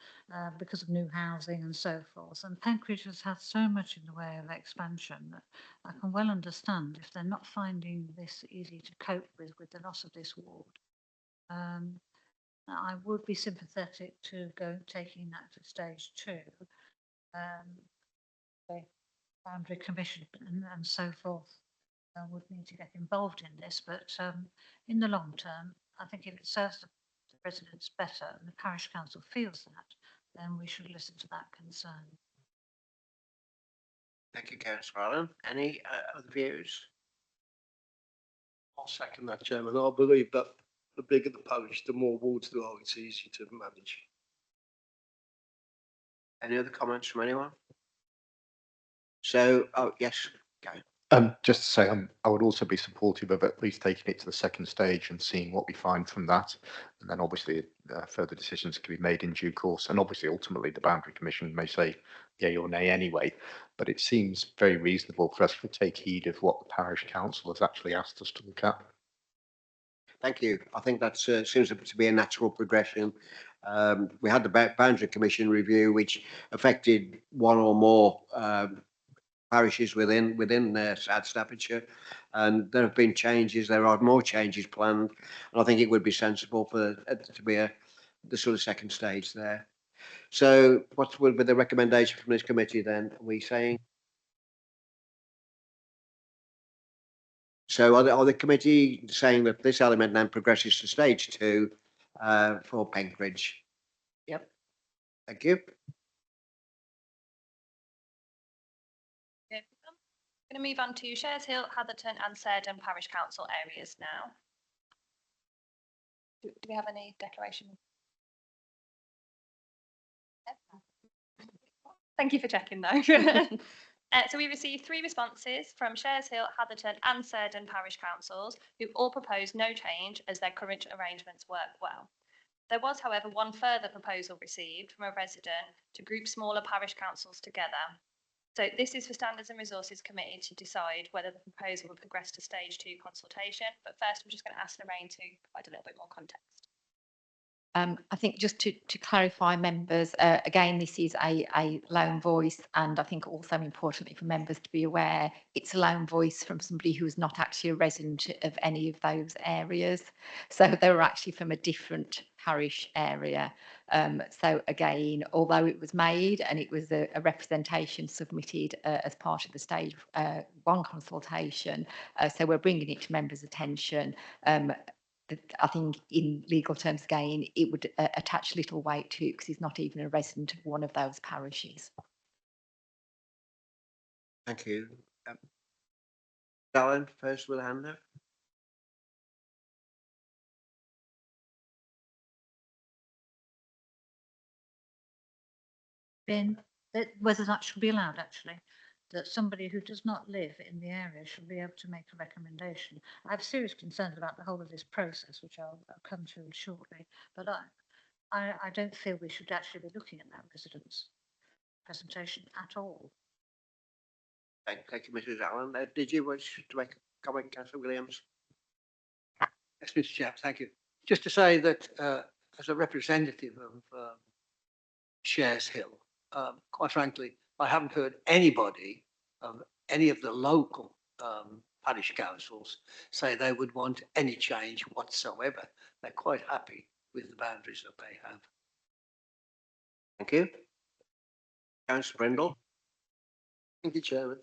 because of new housing and so forth. And Penkridge has had so much in the way of expansion that I can well understand if they're not finding this easy to cope with the loss of this ward. I would be sympathetic to taking that to stage 2. The Boundary Commission and so forth would need to get involved in this, but in the long term, I think if it serves the residents better and the parish council feels that, then we should listen to that concern. Thank you, Councillor Allen. Any other views? I'll second that, Chairman. I believe that the bigger the parish, the more wards there are, it's easier to manage. Any other comments from anyone? So, oh, yes, go. Just to say, I would also be supportive of at least taking it to the second stage and seeing what we find from that. And then obviously further decisions can be made in due course. And obviously, ultimately, the Boundary Commission may say yay or nay anyway. But it seems very reasonable for us to take heed of what the Parish Council has actually asked us to look at. Thank you. I think that seems to be a natural progression. We had the Boundary Commission review, which affected 1 or more parishes within South Staffordshire, and there have been changes. There are more changes planned, and I think it would be sensible for it to be the sort of second stage there. So, what would be the recommendation from this committee then? Are we saying? So, are the committee saying that this element then progresses to stage 2 for Penkridge? Yep. Thank you. Going to move on to Shares Hill, Hatherton and Serdon Parish Council areas now. Do we have any declaration? Thank you for checking though. So we received 3 responses from Shares Hill, Hatherton and Serdon Parish Councils who all proposed no change as their current arrangements work well. There was, however, one further proposal received from a resident to group smaller parish councils together. So this is for Standards and Resources Committee to decide whether the proposal will progress to stage 2 consultation. But first, I'm just going to ask Lorraine to provide a little bit more context. I think just to clarify, members, again, this is a lone voice, and I think also importantly for members to be aware, it's a lone voice from somebody who is not actually a resident of any of those areas. So they were actually from a different parish area. So again, although it was made and it was a representation submitted as part of the stage 1 consultation, so we're bringing it to members' attention. I think in legal terms, again, it would attach little weight to it because he's not even a resident of one of those parishes. Thank you. Alan, first with a hand up. Ben, whether that should be allowed, actually. that somebody who does not live in the area should be able to make a recommendation. I have serious concerns about the whole of this process, which I'll come to shortly, but I don't feel we should actually be looking at that residence presentation at all. Thank you, Mrs Allen. Did you wish to make a comment, Councillor Williams? Yes, Mr. Chair, thank you. Just to say that as a representative of Shares Hill, quite frankly, I haven't heard anybody of any of the local parish councils say they would want any change whatsoever. They're quite happy with the boundaries that they have. Thank you. Councillor Brindle? Thank you, Chairman.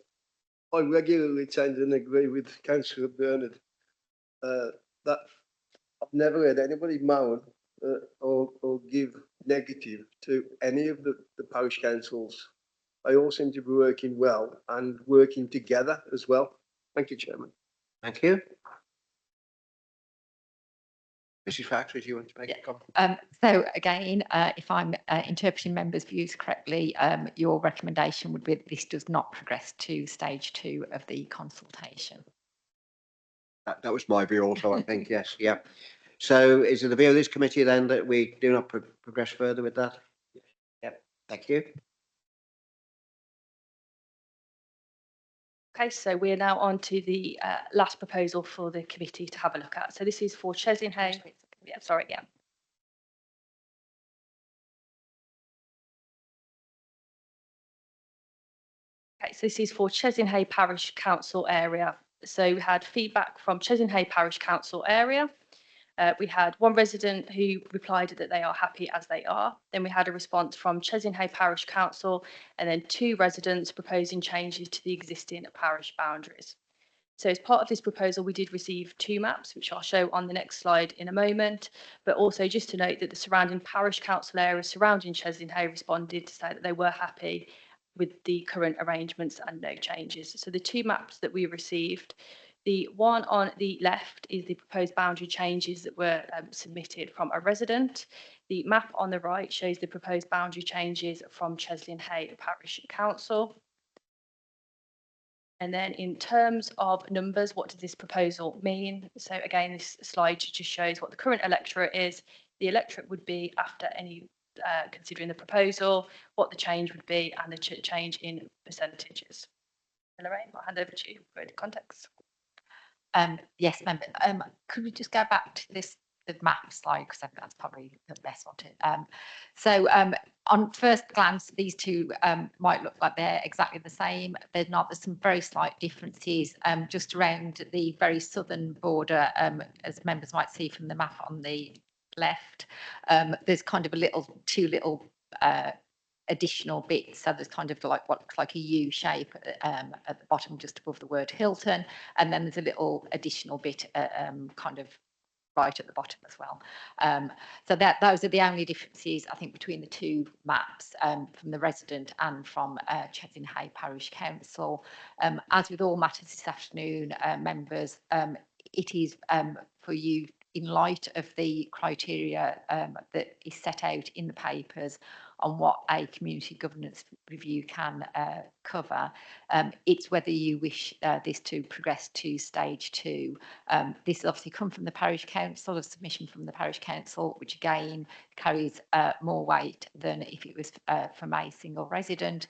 I regularly tend and agree with Councillor Bernard that I've never heard anybody moan or give negative to any of the parish councils. They all seem to be working well and working together as well. Thank you, Chairman. Thank you. Mrs Factory, do you want to make a comment? So again, if I'm interpreting members' views correctly, your recommendation would be that this does not progress to stage 2 of the consultation. That was my view also, I think, yes, yeah. So is it the view of this committee then that we do not progress further with that? Yep, thank you. Okay, so we're now on to the last proposal for the committee to have a look at. So this is for Chesinghay. Yeah, sorry, yeah. Okay, so this is for Chesinghay Parish Council area. So we had feedback from Chesinghay Parish Council area. We had one resident who replied that they are happy as they are. Then we had a response from Chesinghay Parish Council, and then 2 residents proposing changes to the existing parish boundaries. So as part of this proposal, we did receive 2 maps, which I'll show on the next slide in a moment. But also just to note that the surrounding parish council areas surrounding Chesinghay responded to say that they were happy with the current arrangements and no changes. So the 2 maps that we received, the one on the left is the proposed boundary changes that were submitted from a resident. The map on the right shows the proposed boundary changes from Chesinghay Parish Council. And then in terms of numbers, what does this proposal mean? So again, this slide just shows what the current electorate is. The electorate would be after any considering the proposal, what the change would be, and the change in percentages. Lorraine, I'll hand over to you for the context. Yes, member. Could we just go back to the map slide, because I think that's probably the best one to. So on first glance, these 2 might look like they're exactly the same. They're not. There's some very slight differences just around the very southern border, as members might see from the map on the left. There's kind of 2 little additional bits. So there's kind of like what looks like a U shape at the bottom, just above the word Hilton, and then there's a little additional bit kind of right at the bottom as well. So those are the only differences, I think, between the 2 maps from the resident and from Chesinghay Parish Council. As with all matters this afternoon, members, it is for you, in light of the criteria that is set out in the papers on what a community governance review can cover. It's whether you wish this to progress to stage 2. This has obviously come from the parish council, a submission from the parish council, which again carries more weight than if it was from a single resident.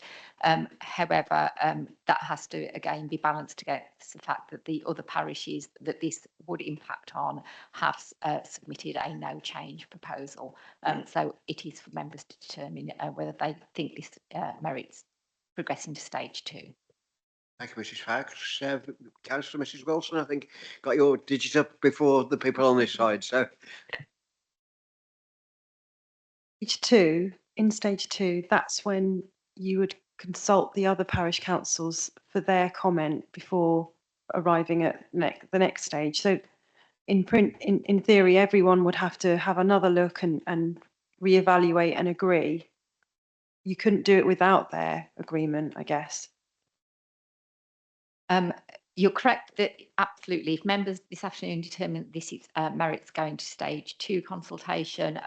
However, that has to again be balanced against the fact that the other parishes that this would impact on have submitted a no change proposal. So it is for members to determine whether they think this merits progressing to stage 2. Thank you, Mrs Fax. Councillor Mrs Wilson, I think, got your digits up before the people on this side. So stage two, that's when you would consult the other parish councils for their comment before arriving at the next stage. So in theory, everyone would have to have another look and reevaluate and agree. You couldn't do it without their agreement, I guess. You're correct that absolutely, if members this afternoon determine this is merits going to stage 2 consultation,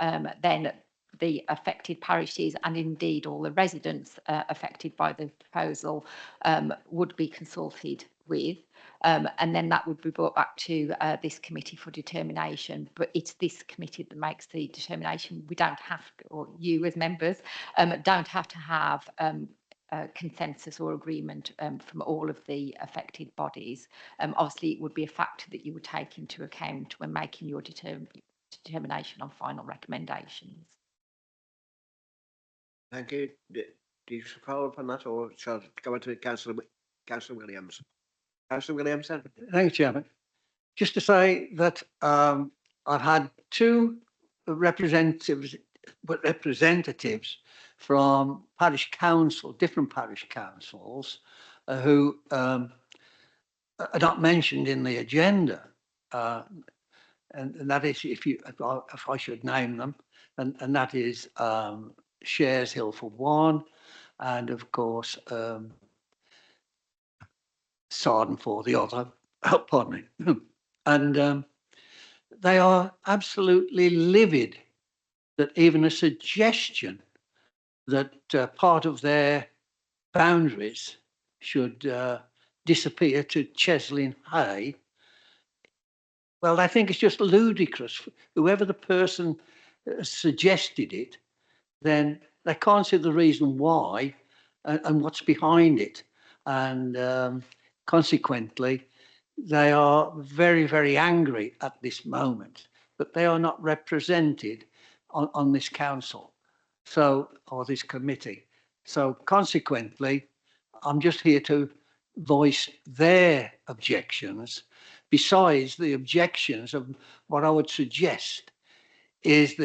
then the affected parishes and indeed all the residents affected by the proposal would be consulted with. And then that would be brought back to this committee for determination. But it's this committee that makes the determination. We don't have to, or you as members don't have to have consensus or agreement from all of the affected bodies. Obviously, it would be a factor that you would take into account when making your determination on final recommendations. Thank you. Do you follow up on that, or shall I go on to Councillor Williams? Councillor Williamson? Thank you, Chairman. Just to say that I've had two representatives from parish council, different parish councils, who are not mentioned in the agenda, and that is, if I should name them, and that is Shares Hill for one, and of course Sarden for the other. Oh, pardon me. And they are absolutely livid that even a suggestion that part of their boundaries should disappear to Cheslin Hay. Well, I think it's just ludicrous. Whoever the person suggested it, then they can't see the reason why and what's behind it. And consequently, they are very, very angry at this moment that they are not represented on this council, or this committee. So consequently, I'm just here to voice their objections, besides the objections of what I would suggest is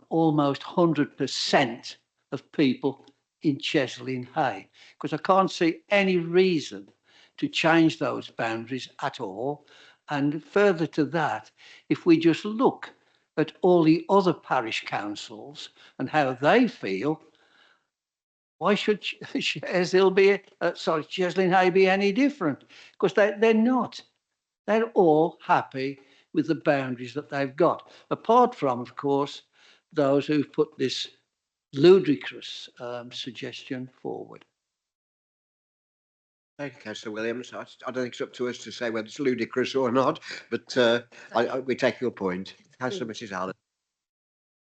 almost 100% of people in Cheslin Hay, because I can't see any reason to change those boundaries at all. And further to that, if we just look at all the other parish councils and how they feel, why should Cheslin Hay be any different? Because they're not. They're all happy with the boundaries that they've got, apart from, of course, those who've put this ludicrous suggestion forward. Thank you, Councillor Williams. I don't think it's up to us to say whether it's ludicrous or not, but we take your point. Councillor Mrs. Allen.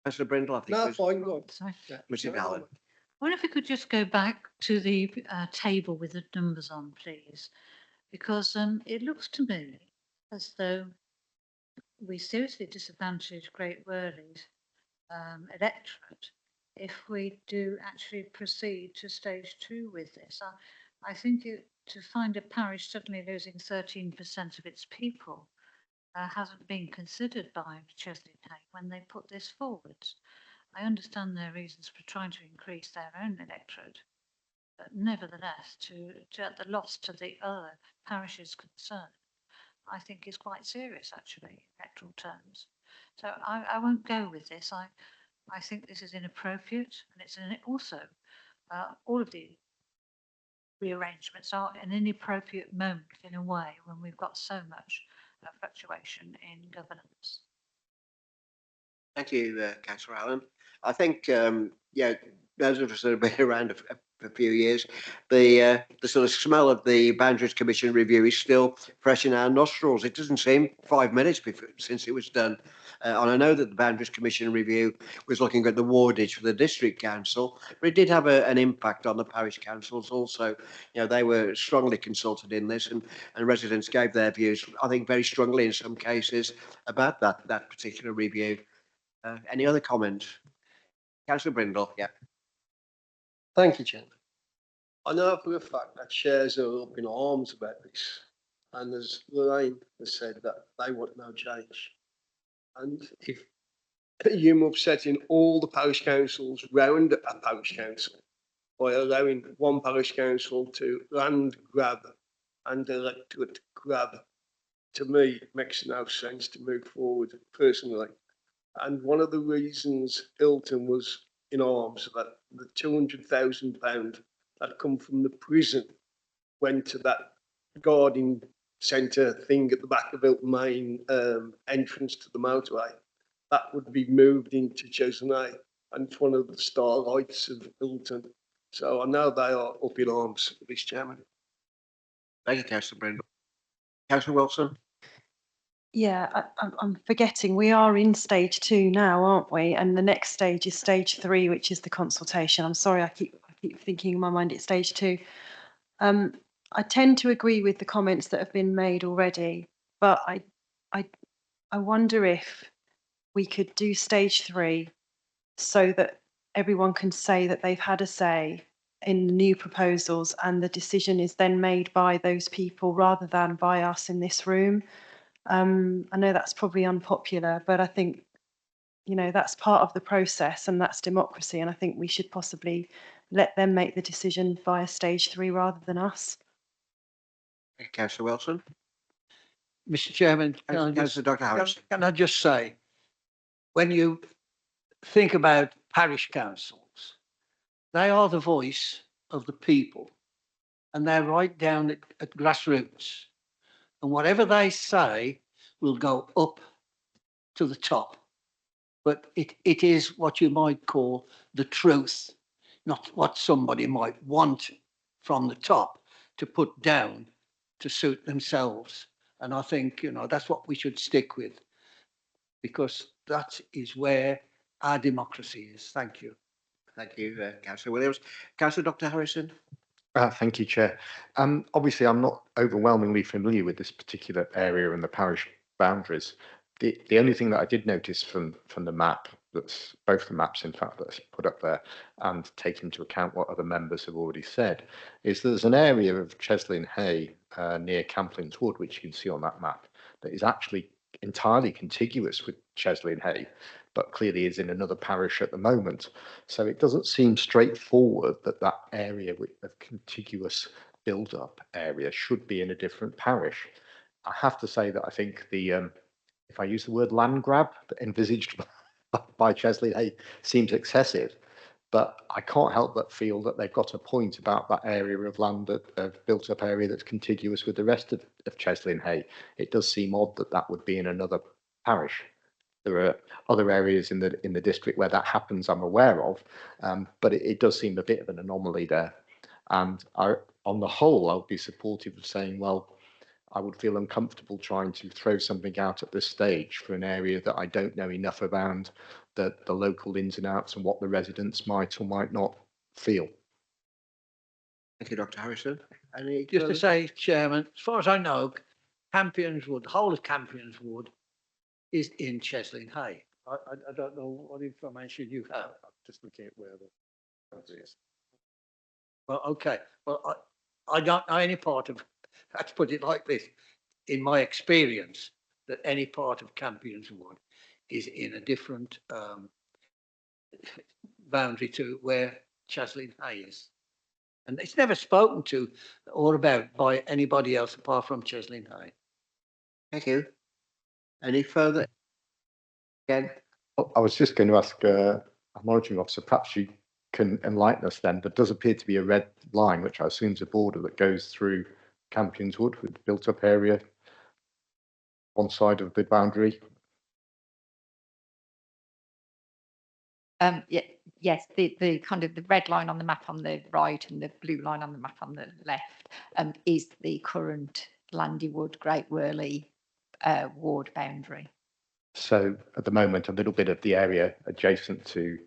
Councillor Brindle, I think. No, fine, go on. Sorry. Mrs. Allen. I wonder if we could just go back to the table with the numbers on, please, because it looks to me as though we seriously disadvantage Great Worley's electorate if we do actually proceed to stage 2 with this. I think to find a parish suddenly losing 13% of its people hasn't been considered by Cheslin Hay when they put this forward. I understand their reasons for trying to increase their own electorate, but nevertheless, to at the loss to the other parishes concerned, I think is quite serious, actually, in electoral terms. So I won't go with this. I think this is inappropriate, and it's also all of the rearrangements are an inappropriate moment in a way when we've got so much fluctuation in governance. Thank you, Councillor Allen. I think, those of us that have been around a few years, the sort of smell of the Boundaries Commission review is still fresh in our nostrils. It doesn't seem 5 minutes since it was done. And I know that the Boundaries Commission review was looking at the wardage for the district council, but it did have an impact on the parish councils also. They were strongly consulted in this, and residents gave their views, I think, very strongly in some cases about that particular review. Any other comments? Councillor Brindle, yeah. Thank you, Chairman. I know for a fact that shares are up in arms about this, and as Lorraine has said, that they want no change. And if you're upsetting all the parish councils round a parish council by allowing one parish council to land grab and electorate grab, to me, it makes no sense to move forward personally. And one of the reasons Hilton was in arms about the £200,000 that come from the prison went to that guarding centre thing at the back of Hilton Main entrance to the motorway. that would be moved into Chesney, and it's one of the starlights of Hilton. So I know they are up in arms, Mr. Chairman. Thank you, Councillor Brindle. Councillor Wilson? Yeah, I'm forgetting, we are in stage 2 now, aren't we? And the next stage is stage 3, which is the consultation. I'm sorry, I keep thinking in my mind it's stage 2. I tend to agree with the comments that have been made already, but I wonder if we could do stage 3 so that everyone can say that they've had a say in the new proposals, and the decision is then made by those people rather than by us in this room. I know that's probably unpopular, but I think, you know, that's part of the process and that's democracy. And I think we should possibly let them make the decision via stage 3 rather than us. Councillor Wilson? Mr. Chairman, Councillor Dr Harrison? can I just say, when you think about parish councils, they are the voice of the people, and they're right down at grassroots. And whatever they say will go up to the top. But it is what you might call the truth, not what somebody might want from the top to put down to suit themselves. And I think, you know, that's what we should stick with, because that is where our democracy is. Thank you. Thank you, Councillor Williams. Councillor Dr Harrison? Thank you, Chair. Obviously, I'm not overwhelmingly familiar with this particular area and the parish boundaries. The only thing that I did notice from the map, that's both the maps, in fact, that's put up there, and take into account what other members have already said, is there's an area of Cheslin Hay near Camplins Wood, which you can see on that map, that is actually entirely contiguous with Cheslin Hay, but clearly is in another parish at the moment. So it doesn't seem straightforward that that area of contiguous build-up area should be in a different parish. I have to say that I think the, if I use the word land grab envisaged by Cheslin Hay seems excessive, but I can't help but feel that they've got a point about that area of land, of built-up area that's contiguous with the rest of Cheslin Hay. It does seem odd that that would be in another parish. There are other areas in the district where that happens, I'm aware of, but it does seem a bit of an anomaly there. And on the whole, I would be supportive of saying, well, I would feel uncomfortable trying to throw something out at this stage for an area that I don't know enough around the local ins and outs and what the residents might or might not feel. Thank you, Dr Harrison. Just to say, Chairman, as far as I know, Campions Wood, the whole of Campions Wood is in Cheslin Hay. I don't know what information you have. I'm just looking at where the is. Well, okay. Well, I don't know any part of, let's put it like this, in my experience, that any part of Campions Wood is in a different boundary to where Cheslin Hay is. And it's never spoken to or about by anybody else apart from Cheslin Hay. Thank you. Any further? Again? I was just going to ask a monitoring officer, perhaps you can enlighten us then. There does appear to be a red line, which I assume is a border that goes through Campions Wood with built up area one side of the boundary. Yes, the kind of the red line on the map on the right and the blue line on the map on the left is the current Landywood Great Worley ward boundary. So at the moment, a little bit of the area adjacent to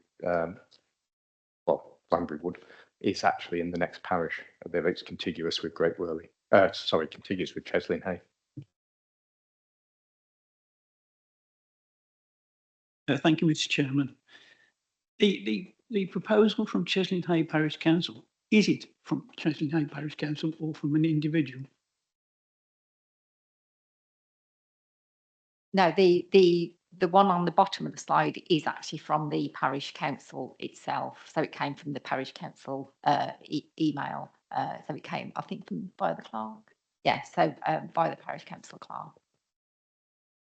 Banbury Wood is actually in the next parish. It's contiguous with Great Worley. Contiguous with Cheslin Hay. Thank you, Mr. Chairman. The proposal from Cheslin Hay Parish Council, is it from Cheslin Hay Parish Council or from an individual? No, the one on the bottom of the slide is actually from the parish council itself. So it came from the parish council email. So it came, I think, by the clerk. Yeah, so by the parish council clerk.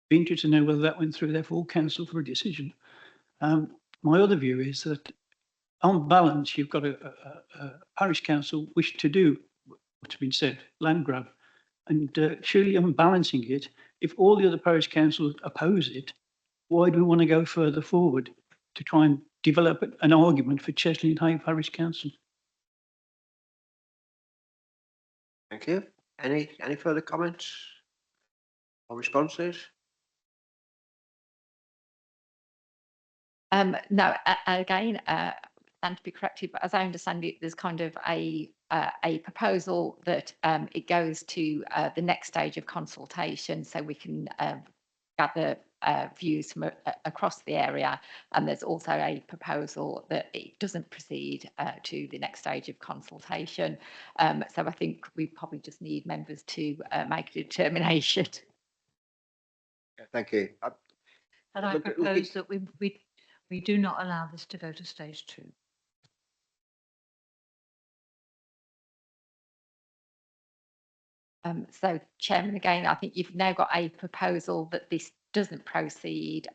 Be interested to know whether that went through their full council for a decision. My other view is that on balance, you've got a parish council wish to do what's been said, land grab. And surely I'm balancing it. If all the other parish councils oppose it, why do we want to go further forward to try and develop an argument for Chesley and Hay Parish Council? Thank you. Any further comments or responses? No, again, and to be corrected, but as I understand it, there's kind of a proposal that it goes to the next stage of consultation, so we can gather views from across the area. And there's also a proposal that it doesn't proceed to the next stage of consultation. So I think we probably just need members to make a determination. Thank you. And I propose that we do not allow this to go to stage 2. So Chairman, again, I think you've now got a proposal that this doesn't proceed.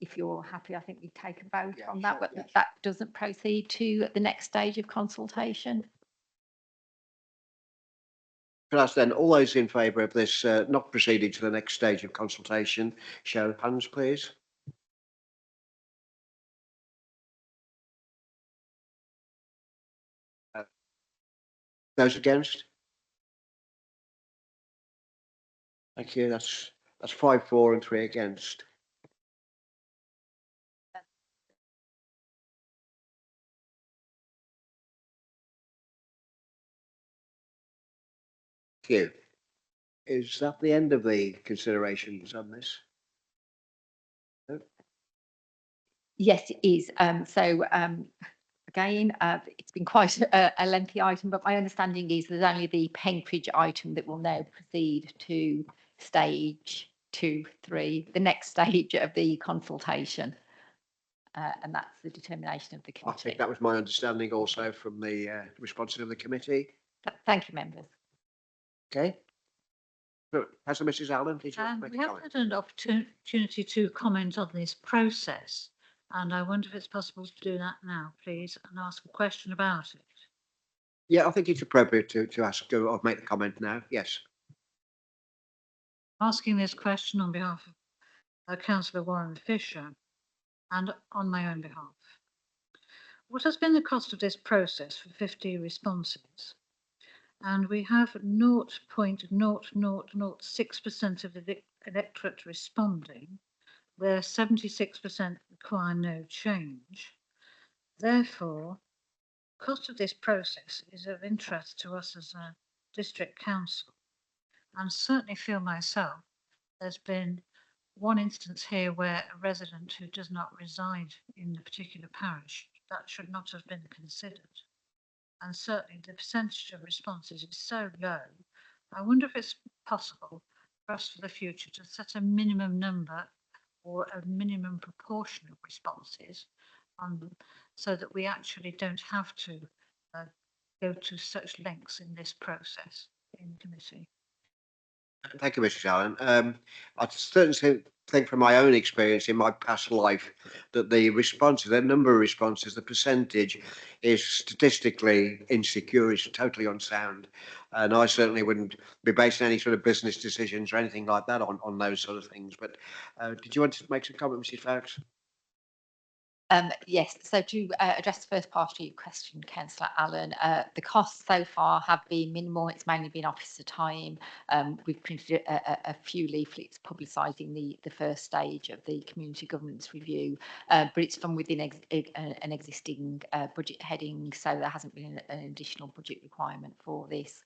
If you're happy, I think we take a vote on that, but that doesn't proceed to the next stage of consultation. Could I ask then, all those in favour of this not proceeding to the next stage of consultation, show of hands, please. Those against? Thank you. That's 5 for and 3 against. Thank you. Is that the end of the considerations on this? Yes, it is. Again, it's been quite a lengthy item, but my understanding is there's only the Penkridge item that will now proceed to stage 2, 3, the next stage of the consultation. And that's the determination of the I committee. think that was my understanding also from the responses of the committee. Thank you, members. Okay. So, Mrs. Allen, did you And make we a haven't comment? had an opportunity to comment on this process, and I wonder if it's possible to do that now, please, and ask a question about it. Yeah, I think it's appropriate to ask or make the comment now. Yes. Asking this question on behalf of Councillor Warren Fisher and on my own behalf. What has been the cost of this process for 50 responses? And we have 0.0006% of the electorate responding, where 76% require no change. Therefore, the cost of this process is of interest to us as a district council, and certainly feel myself there's been one instance here where a resident who does not reside in the particular parish, that should not have been considered. And certainly the percentage of responses is so low. I wonder if it's possible for us for the future to set a minimum number or a minimum proportion of responses so that we actually don't have to go to such lengths in this process in committee. Thank you, Mrs. Allen. I certainly think from my own experience in my past life that the responses, the number of responses, the percentage is statistically insecure, is totally unsound. And I certainly wouldn't be basing any sort of business decisions or anything like that on those sort of things. But did you want to make some comment, Mrs. Fowkes? Yes, so to address the first part of your question, Councillor Allen, the costs so far have been minimal. It's mainly been officer time. We've printed a few leaflets publicising the first stage of the community governance review, but it's from within an existing budget heading, so there hasn't been an additional budget requirement for this.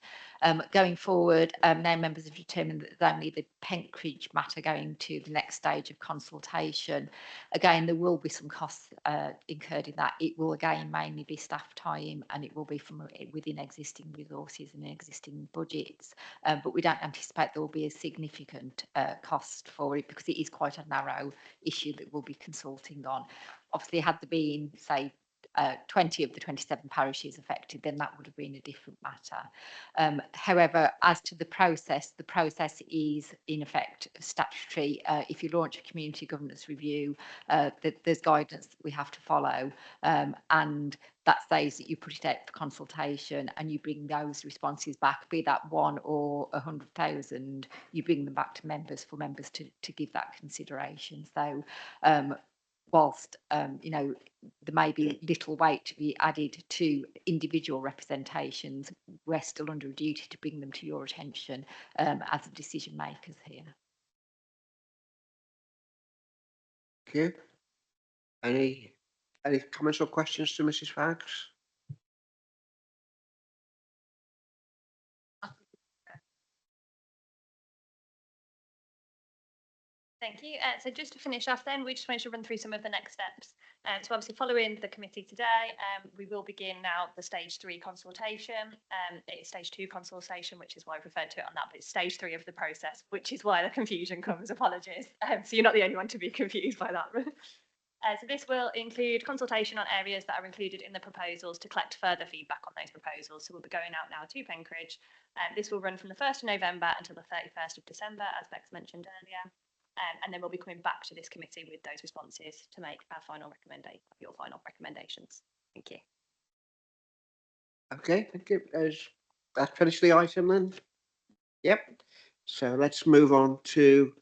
Going forward, now members have determined that there's only the Penkridge matter going to the next stage of consultation. Again, there will be some costs incurred in that. It will again mainly be staff time, and it will be from within existing resources and existing budgets, but we don't anticipate there will be a significant cost for it because it is quite a narrow issue that we'll be consulting on. Obviously, had there been, say, 20 of the 27 parishes affected, then that would have been a different matter. However, as to the process is in effect statutory. If you launch a community governance review, there's guidance that we have to follow, and that says that you put it out for consultation and you bring those responses back, be that 1 or 100,000, you bring them back to members for members to give that consideration. So whilst you know, there may be little weight to be added to individual representations, we're still under a duty to bring them to your attention as the decision makers here. Thank you. Any comments or questions to Mrs. Fags? Thank you. So just to finish off then, we just wanted to run through some of the next steps. So obviously following the committee today, we will begin now the stage 3 consultation. It's stage 2 consultation, which is why I referred to it on that, but it's stage 3 of the process, which is why the confusion comes. Apologies. So you're not the only one to be confused by that. So this will include consultation on areas that are included in the proposals to collect further feedback on those proposals. So we'll be going out now to Penkridge. This will run from the 1st of November until the 31st of December, as Bex mentioned earlier. And then we'll be coming back to this committee with those responses to make our final recommendation, your final recommendations. Thank you. Okay, thank you. That finished the item then? Yep. So let's move on to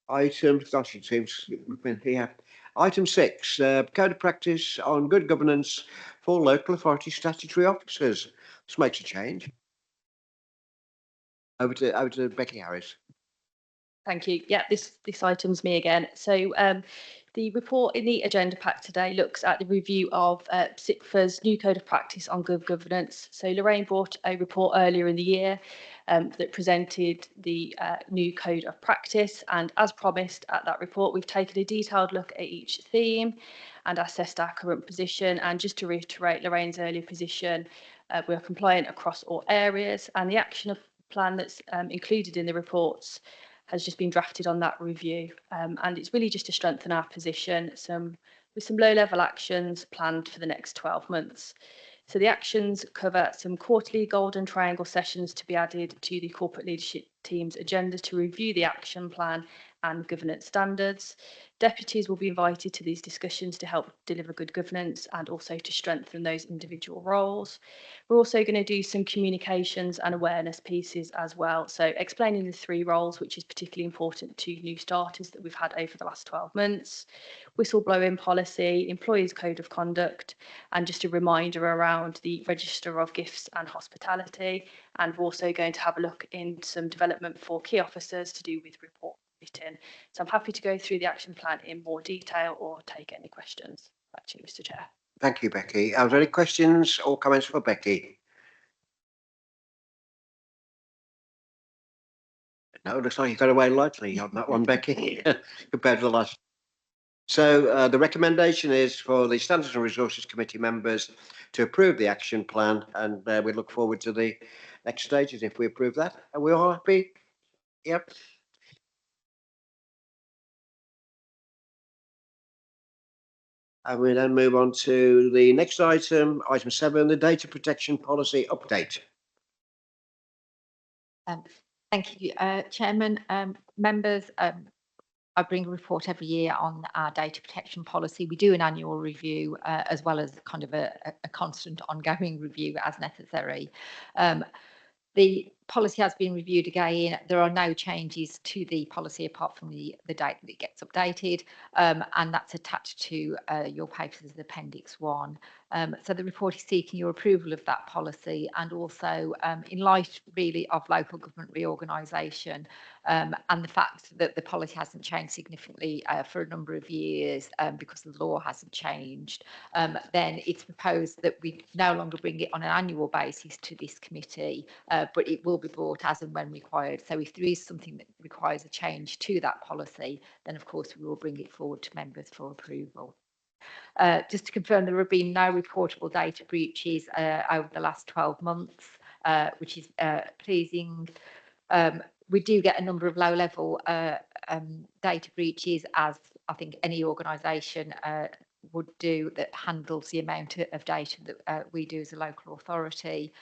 item, gosh, it seems we've been here. Item 6, Code of Practice on Good Governance for Local Authority Statutory Officers. This makes a change. Over to Becky Harris. Thank you. Yeah, this item's me again. So the report in the agenda pack today looks at the review of SICFA's new code of practice on good governance. So Lorraine brought a report earlier in the year that presented the new code of practice, and as promised at that report, we've taken a detailed look at each theme and assessed our current position. And just to reiterate Lorraine's earlier position, we're compliant across all areas, and the action plan that's included in the reports has just been drafted on that review, and it's really just to strengthen our position with some low-level actions planned for the next 12 months. So the actions cover some quarterly golden triangle sessions to be added to the corporate leadership team's agenda to review the action plan and governance standards. Deputies will be invited to these discussions to help deliver good governance and also to strengthen those individual roles. We're also going to do some communications and awareness pieces as well. So explaining the 3 roles, which is particularly important to new starters that we've had over the last 12 months, whistleblowing policy, employees code of conduct, and just a reminder around the register of gifts and hospitality. And we're also going to have a look in some development for key officers to do with report written. So I'm happy to go through the action plan in more detail or take any questions. Back to you, Mr. Chair. Thank you, Becky. Are there any questions or comments for Becky? No, looks like you got away lightly on that one, Becky, compared to the last. So the recommendation is for the Standards and Resources Committee members to approve the action plan, and we look forward to the next stages if we approve that. Are we all happy? Yep. And we then move on to the next item, item 7, the data protection policy update. Thank you, Chairman. Members, I bring a report every year on our data protection policy. We do an annual review as well as kind of a constant ongoing review as necessary. The policy has been reviewed again. There are no changes to the policy apart from the date that it gets updated, and that's attached to your papers as Appendix 1. So the report is seeking your approval of that policy, and also in light really of local government reorganisation and the fact that the policy hasn't changed significantly for a number of years because the law hasn't changed, then it's proposed that we no longer bring it on an annual basis to this committee, but it will be brought as and when required. So if there is something that requires a change to that policy, then of course we will bring it forward to members for approval. Just to confirm, there have been no reportable data breaches over the last 12 months, which is pleasing. We do get a number of low-level data breaches, as I think any organisation would do that handles the amount of data that we do as a local authority.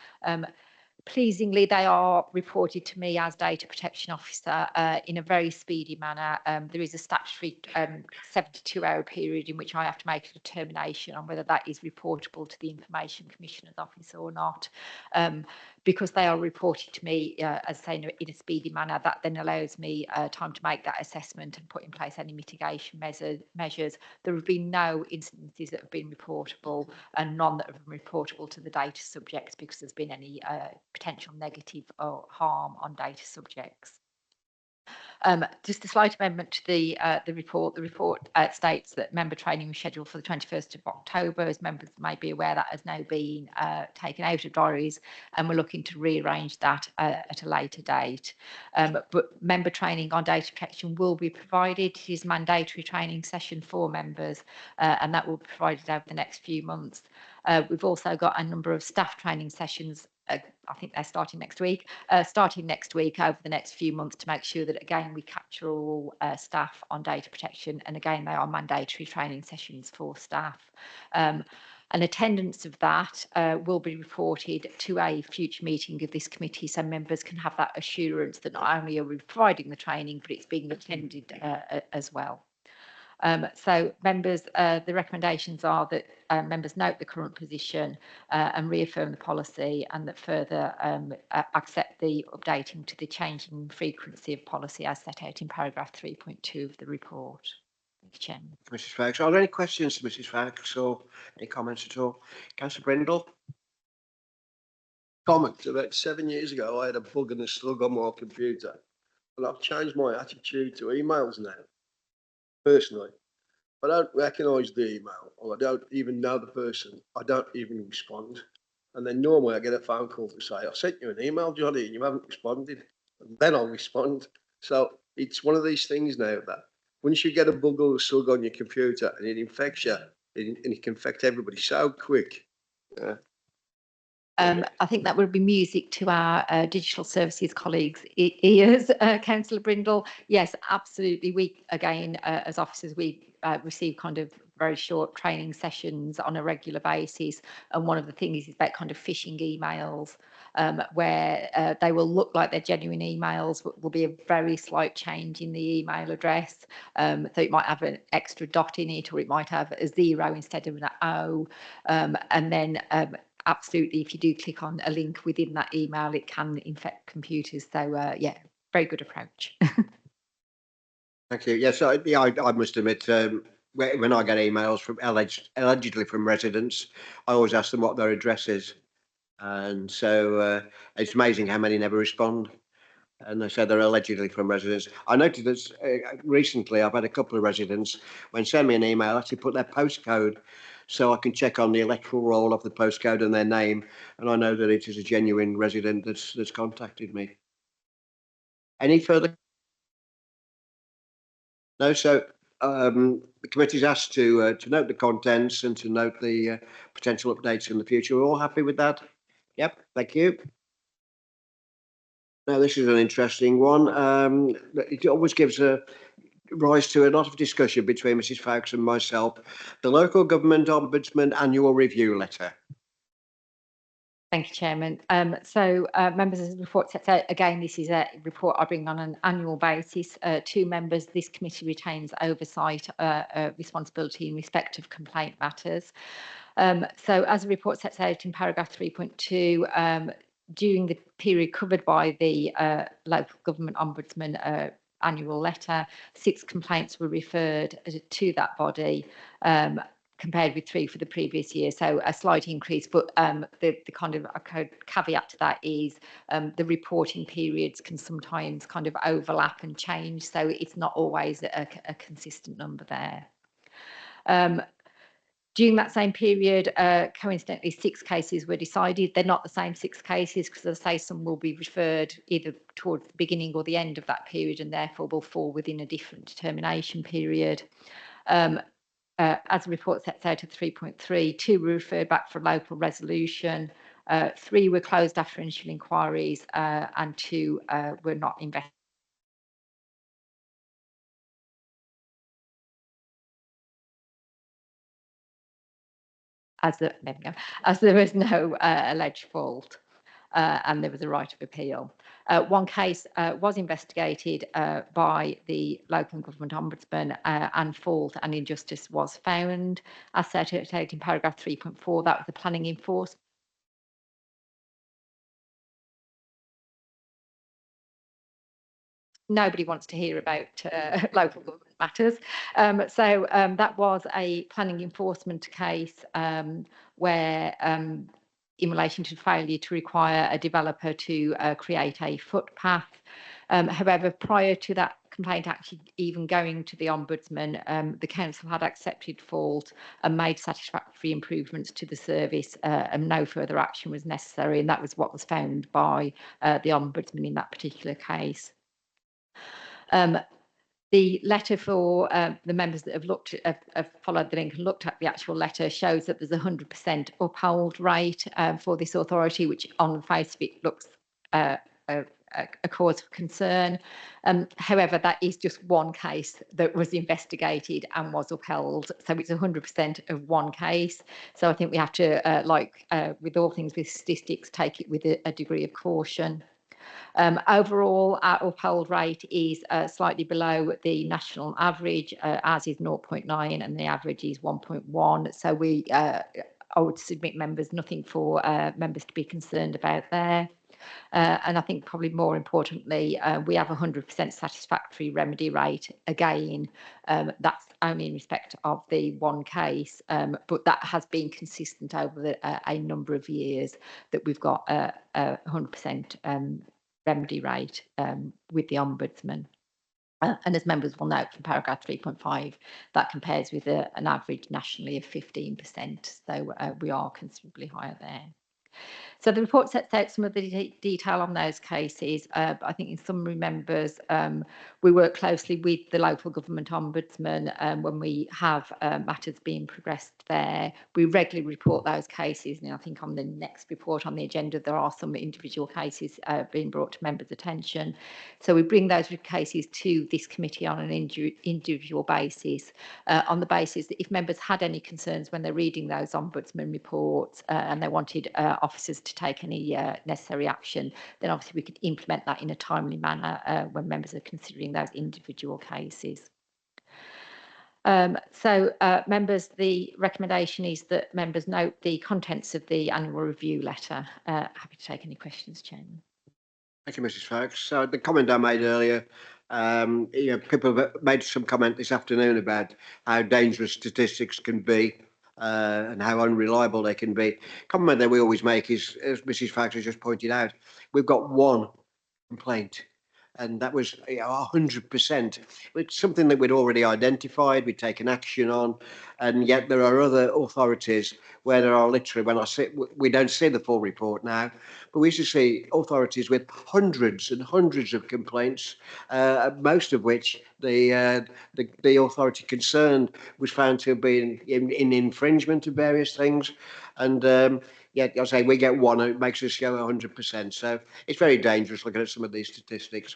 Pleasingly, they are reported to me as data protection officer in a very speedy manner. There is a statutory 72-hour period in which I have to make a determination on whether that is reportable to the Information Commissioner's Office or not. Because they are reported to me, as I say, in a speedy manner, that then allows me time to make that assessment and put in place any mitigation measures. There have been no instances that have been reportable and none that have been reportable to the data subjects because there's been any potential negative or harm on data subjects. Just a slight amendment to the report. The report states that member training was scheduled for the 21st of October. As members may be aware, that has now been taken out of diaries, and we're looking to rearrange that at a later date. But member training on data protection will be provided. It is a mandatory training session for members, and that will be provided over the next few months. We've also got a number of staff training sessions. I think they're starting next week over the next few months to make sure that, again, we capture all staff on data protection. And again, they are mandatory training sessions for staff. And attendance of that will be reported to a future meeting of this committee, so members can have that assurance that not only are we providing the training, but it's being attended as well. So members, the recommendations are that members note the current position and reaffirm the policy, and that further accept the updating to the changing frequency of policy as set out in paragraph 3.2 of the report. Thank you, Chairman. Mrs. Fax, are there any questions to Mrs. Fax or any comments at all? Councillor Brindle? Comment. About 7 years ago, I had a bug and a slug on my computer, and I've changed my attitude to emails now. Personally, if I don't recognise the email, or I don't even know the person, I don't even respond. And then normally I get a phone call to say, I sent you an email, Johnny, and you haven't responded. And then I'll respond. So it's one of these things now that once you get a bug or a slug on your computer and it infects you, and it can affect everybody so quick. I think that would be music to our digital services colleagues' ears, Councillor Brindle. Yes, absolutely. We, again, as officers, we receive kind of very short training sessions on a regular basis. And one of the things is about kind of phishing emails, where they will look like they're genuine emails, but will be a very slight change in the email address. So it might have an extra dot in it, or it might have a 0 instead of an O. And then absolutely, if you do click on a link within that email, it can infect computers. So yeah, very good approach. Thank you. Yes, I must admit, when I get emails from allegedly from residents, I always ask them what their address is. And so it's amazing how many never respond. And they said they're allegedly from residents. I noticed that recently I've had a couple of residents, when send me an email, actually put their postcode, so I can check on the electoral roll of the postcode and their name, and I know that it is a genuine resident that's contacted me. Any further? No. So the committee's asked to note the contents and to note the potential updates in the future. We're all happy with that? Yep. Thank you. Now, this is an interesting one. It always gives rise to a lot of discussion between Mrs. Fowkes and myself. The Local Government Ombudsman Annual Review Letter. Thank you, Chairman. So members, as the report sets out, again, this is a report I bring on an annual basis to members. This committee retains oversight responsibility in respect of complaint matters. So as the report sets out in paragraph 3.2, during the period covered by the Local Government Ombudsman annual letter, 6 complaints were referred to that body, compared with 3 for the previous year. So a slight increase, but the kind of caveat to that is the reporting periods can sometimes kind of overlap and change. So it's not always a consistent number there. During that same period, coincidentally, 6 cases were decided. They're not the same 6 cases because, as I say, some will be referred either towards the beginning or the end of that period, and therefore will fall within a different determination period. As the report sets out at 3.3, 2 were referred back for local resolution, 3 were closed after initial inquiries, and 2 were not investigated. there we go, as there was no alleged fault and there was a right of appeal. One case was investigated by the local government ombudsman and fault and injustice was found, as set out in paragraph 3.4. That was the planning enforcement. Nobody wants to hear about local government matters. So that was a planning enforcement case where in relation to failure to require a developer to create a footpath. However, prior to that complaint actually even going to the Ombudsman, the council had accepted fault and made satisfactory improvements to the service and no further action was necessary, and that was what was found by the Ombudsman in that particular case. The letter for the members that have followed the link and looked at the actual letter shows that there's 100% uphold rate for this authority, which on the face of it looks a cause of concern. However, that is just one case that was investigated and was upheld. So it's 100% of one case. So I think we have to, like with all things with statistics, take it with a degree of caution. Overall, our uphold rate is slightly below the national average, as is 0.9 and the average is 1.1. So I would submit members nothing for members to be concerned about there. And I think probably more importantly, we have 100% satisfactory remedy rate. Again, that's only in respect of the one case, but that has been consistent over a number of years that we've got a 100% remedy rate with the Ombudsman. And as members will note from paragraph 3.5, that compares with an average nationally of 15%. So we are considerably higher there. So the report sets out some of the detail on those cases. I think in summary, members, we work closely with the local government ombudsman when we have matters being progressed there. We regularly report those cases, and I think on the next report on the agenda, there are some individual cases being brought to members' attention. So we bring those cases to this committee on an individual basis, on the basis that if members had any concerns when they're reading those ombudsman reports and they wanted officers to take any necessary action, then obviously we could implement that in a timely manner when members are considering those individual cases. Members, the recommendation is that members note the contents of the annual review letter. Happy to take any questions, Chairman. Thank you, Mrs. Fox. So the comment I made earlier, people have made some comment this afternoon about how dangerous statistics can be and how unreliable they can be. Comment that we always make is, as Mrs. Fox has just pointed out, we've got one complaint. And that was 100%. It's something that we'd already identified, we'd taken action on, and yet there are other authorities where there are literally, when I say, we don't see the full report now, but we used to see authorities with hundreds and hundreds of complaints, most of which the authority concerned was found to have been in infringement of various things. And yet, I say we get one, and it makes us show 100%. So it's very dangerous looking at some of these statistics.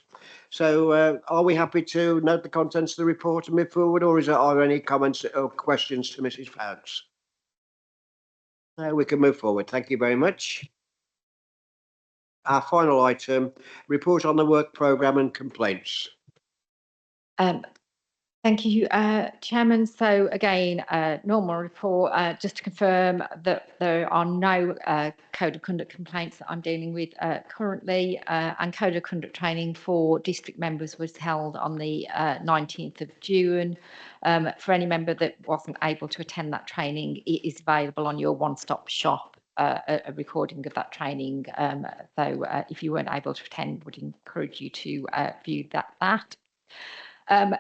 So are we happy to note the contents of the report and move forward, or are there any comments or questions to Mrs. Fox? We can move forward. Thank you very much. Our final item, report on the work programme and complaints. Thank you, Chairman. So again, normal report, just to confirm that there are no code of conduct complaints that I'm dealing with currently, and code of conduct training for district members was held on the 19th of June. For any member that wasn't able to attend that training, it is available on your one-stop shop, a recording of that training. So if you weren't able to attend, would encourage you to view that.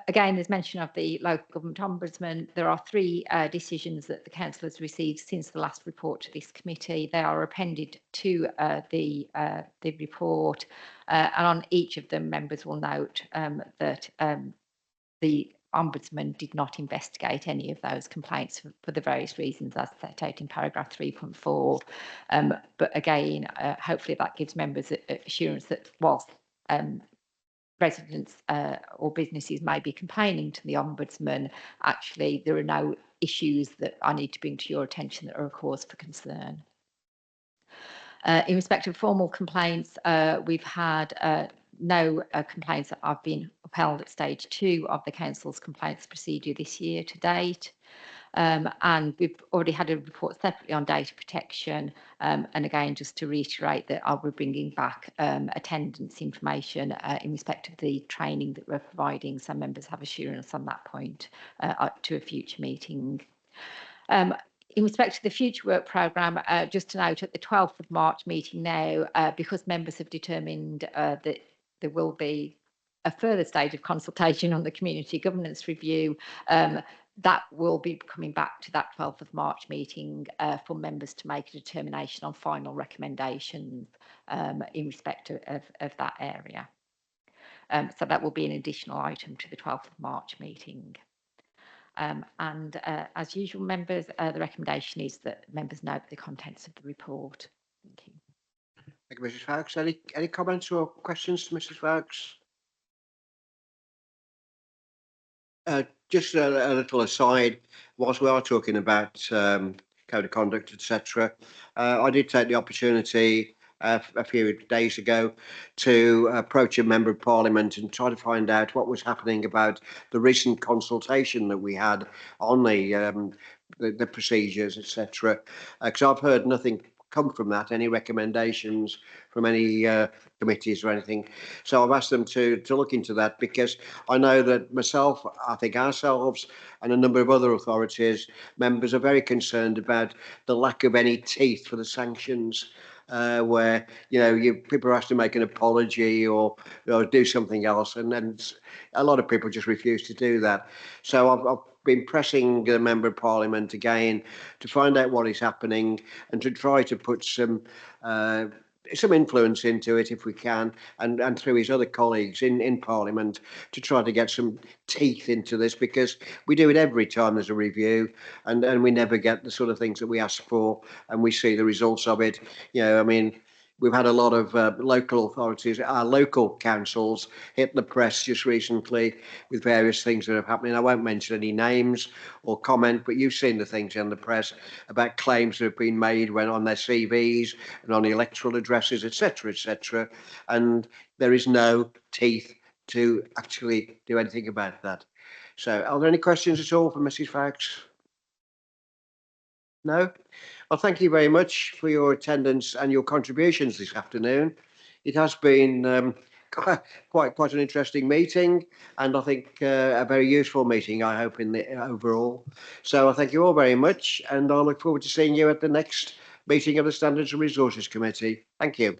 Again, there's mention of the local government ombudsman. There are 3 decisions that the council has received since the last report to this committee. They are appended to the report, and on each of them, members will note that the ombudsman did not investigate any of those complaints for the various reasons as set out in paragraph 3.4. But again, hopefully that gives members assurance that whilst residents or businesses may be complaining to the Ombudsman, actually there are no issues that I need to bring to your attention that are a cause for concern. In respect of formal complaints, we've had no complaints that have been upheld at stage 2 of the council's complaints procedure this year to date. And we've already had a report separately on data protection. And again, just to reiterate that I'll be bringing back attendance information in respect of the training that we're providing, so members have assurance on that point to a future meeting. In respect to the future work programme, just to note at the 12th of March meeting now, because members have determined that there will be a further stage of consultation on the community governance review, that will be coming back to that 12th of March meeting for members to make a determination on final recommendations in respect of that area. So that will be an additional item to the 12th of March meeting. And as usual, members, the recommendation is that members note the contents of the report. Thank you. Thank you, Mrs. Fox. Any comments or questions to Mrs. Fox? Just a little aside, whilst we are talking about code of conduct, etc., I did take the opportunity a few days ago to approach a member of parliament and try to find out what was happening about the recent consultation that we had on the procedures, etc. Because I've heard nothing come from that, any recommendations from any committees or anything. So I've asked them to look into that, because I know that myself, I think ourselves and a number of other authorities, members are very concerned about the lack of any teeth for the sanctions. Where people are asked to make an apology or do something else, and then a lot of people just refuse to do that. So I've been pressing the member of parliament again to find out what is happening and to try to put some influence into it if we can, and through his other colleagues in parliament, to try to get some teeth into this, because we do it every time there's a review, and we never get the sort of things that we ask for, and we see the results of it. I mean, we've had a lot of local authorities, our local councils, hit the press just recently with various things that are happening. I won't mention any names or comment, but you've seen the things in the press about claims that have been made when on their CVs and on the electoral addresses, etc., etc. And there is no teeth to actually do anything about that. So are there any questions at all for Mrs. Fox? No? Well, thank you very much for your attendance and your contributions this afternoon. It has been quite an interesting meeting, and I think a very useful meeting, I hope, in the overall. So I thank you all very much, and I look forward to seeing you at the next meeting of the Standards and Resources Committee. Thank you.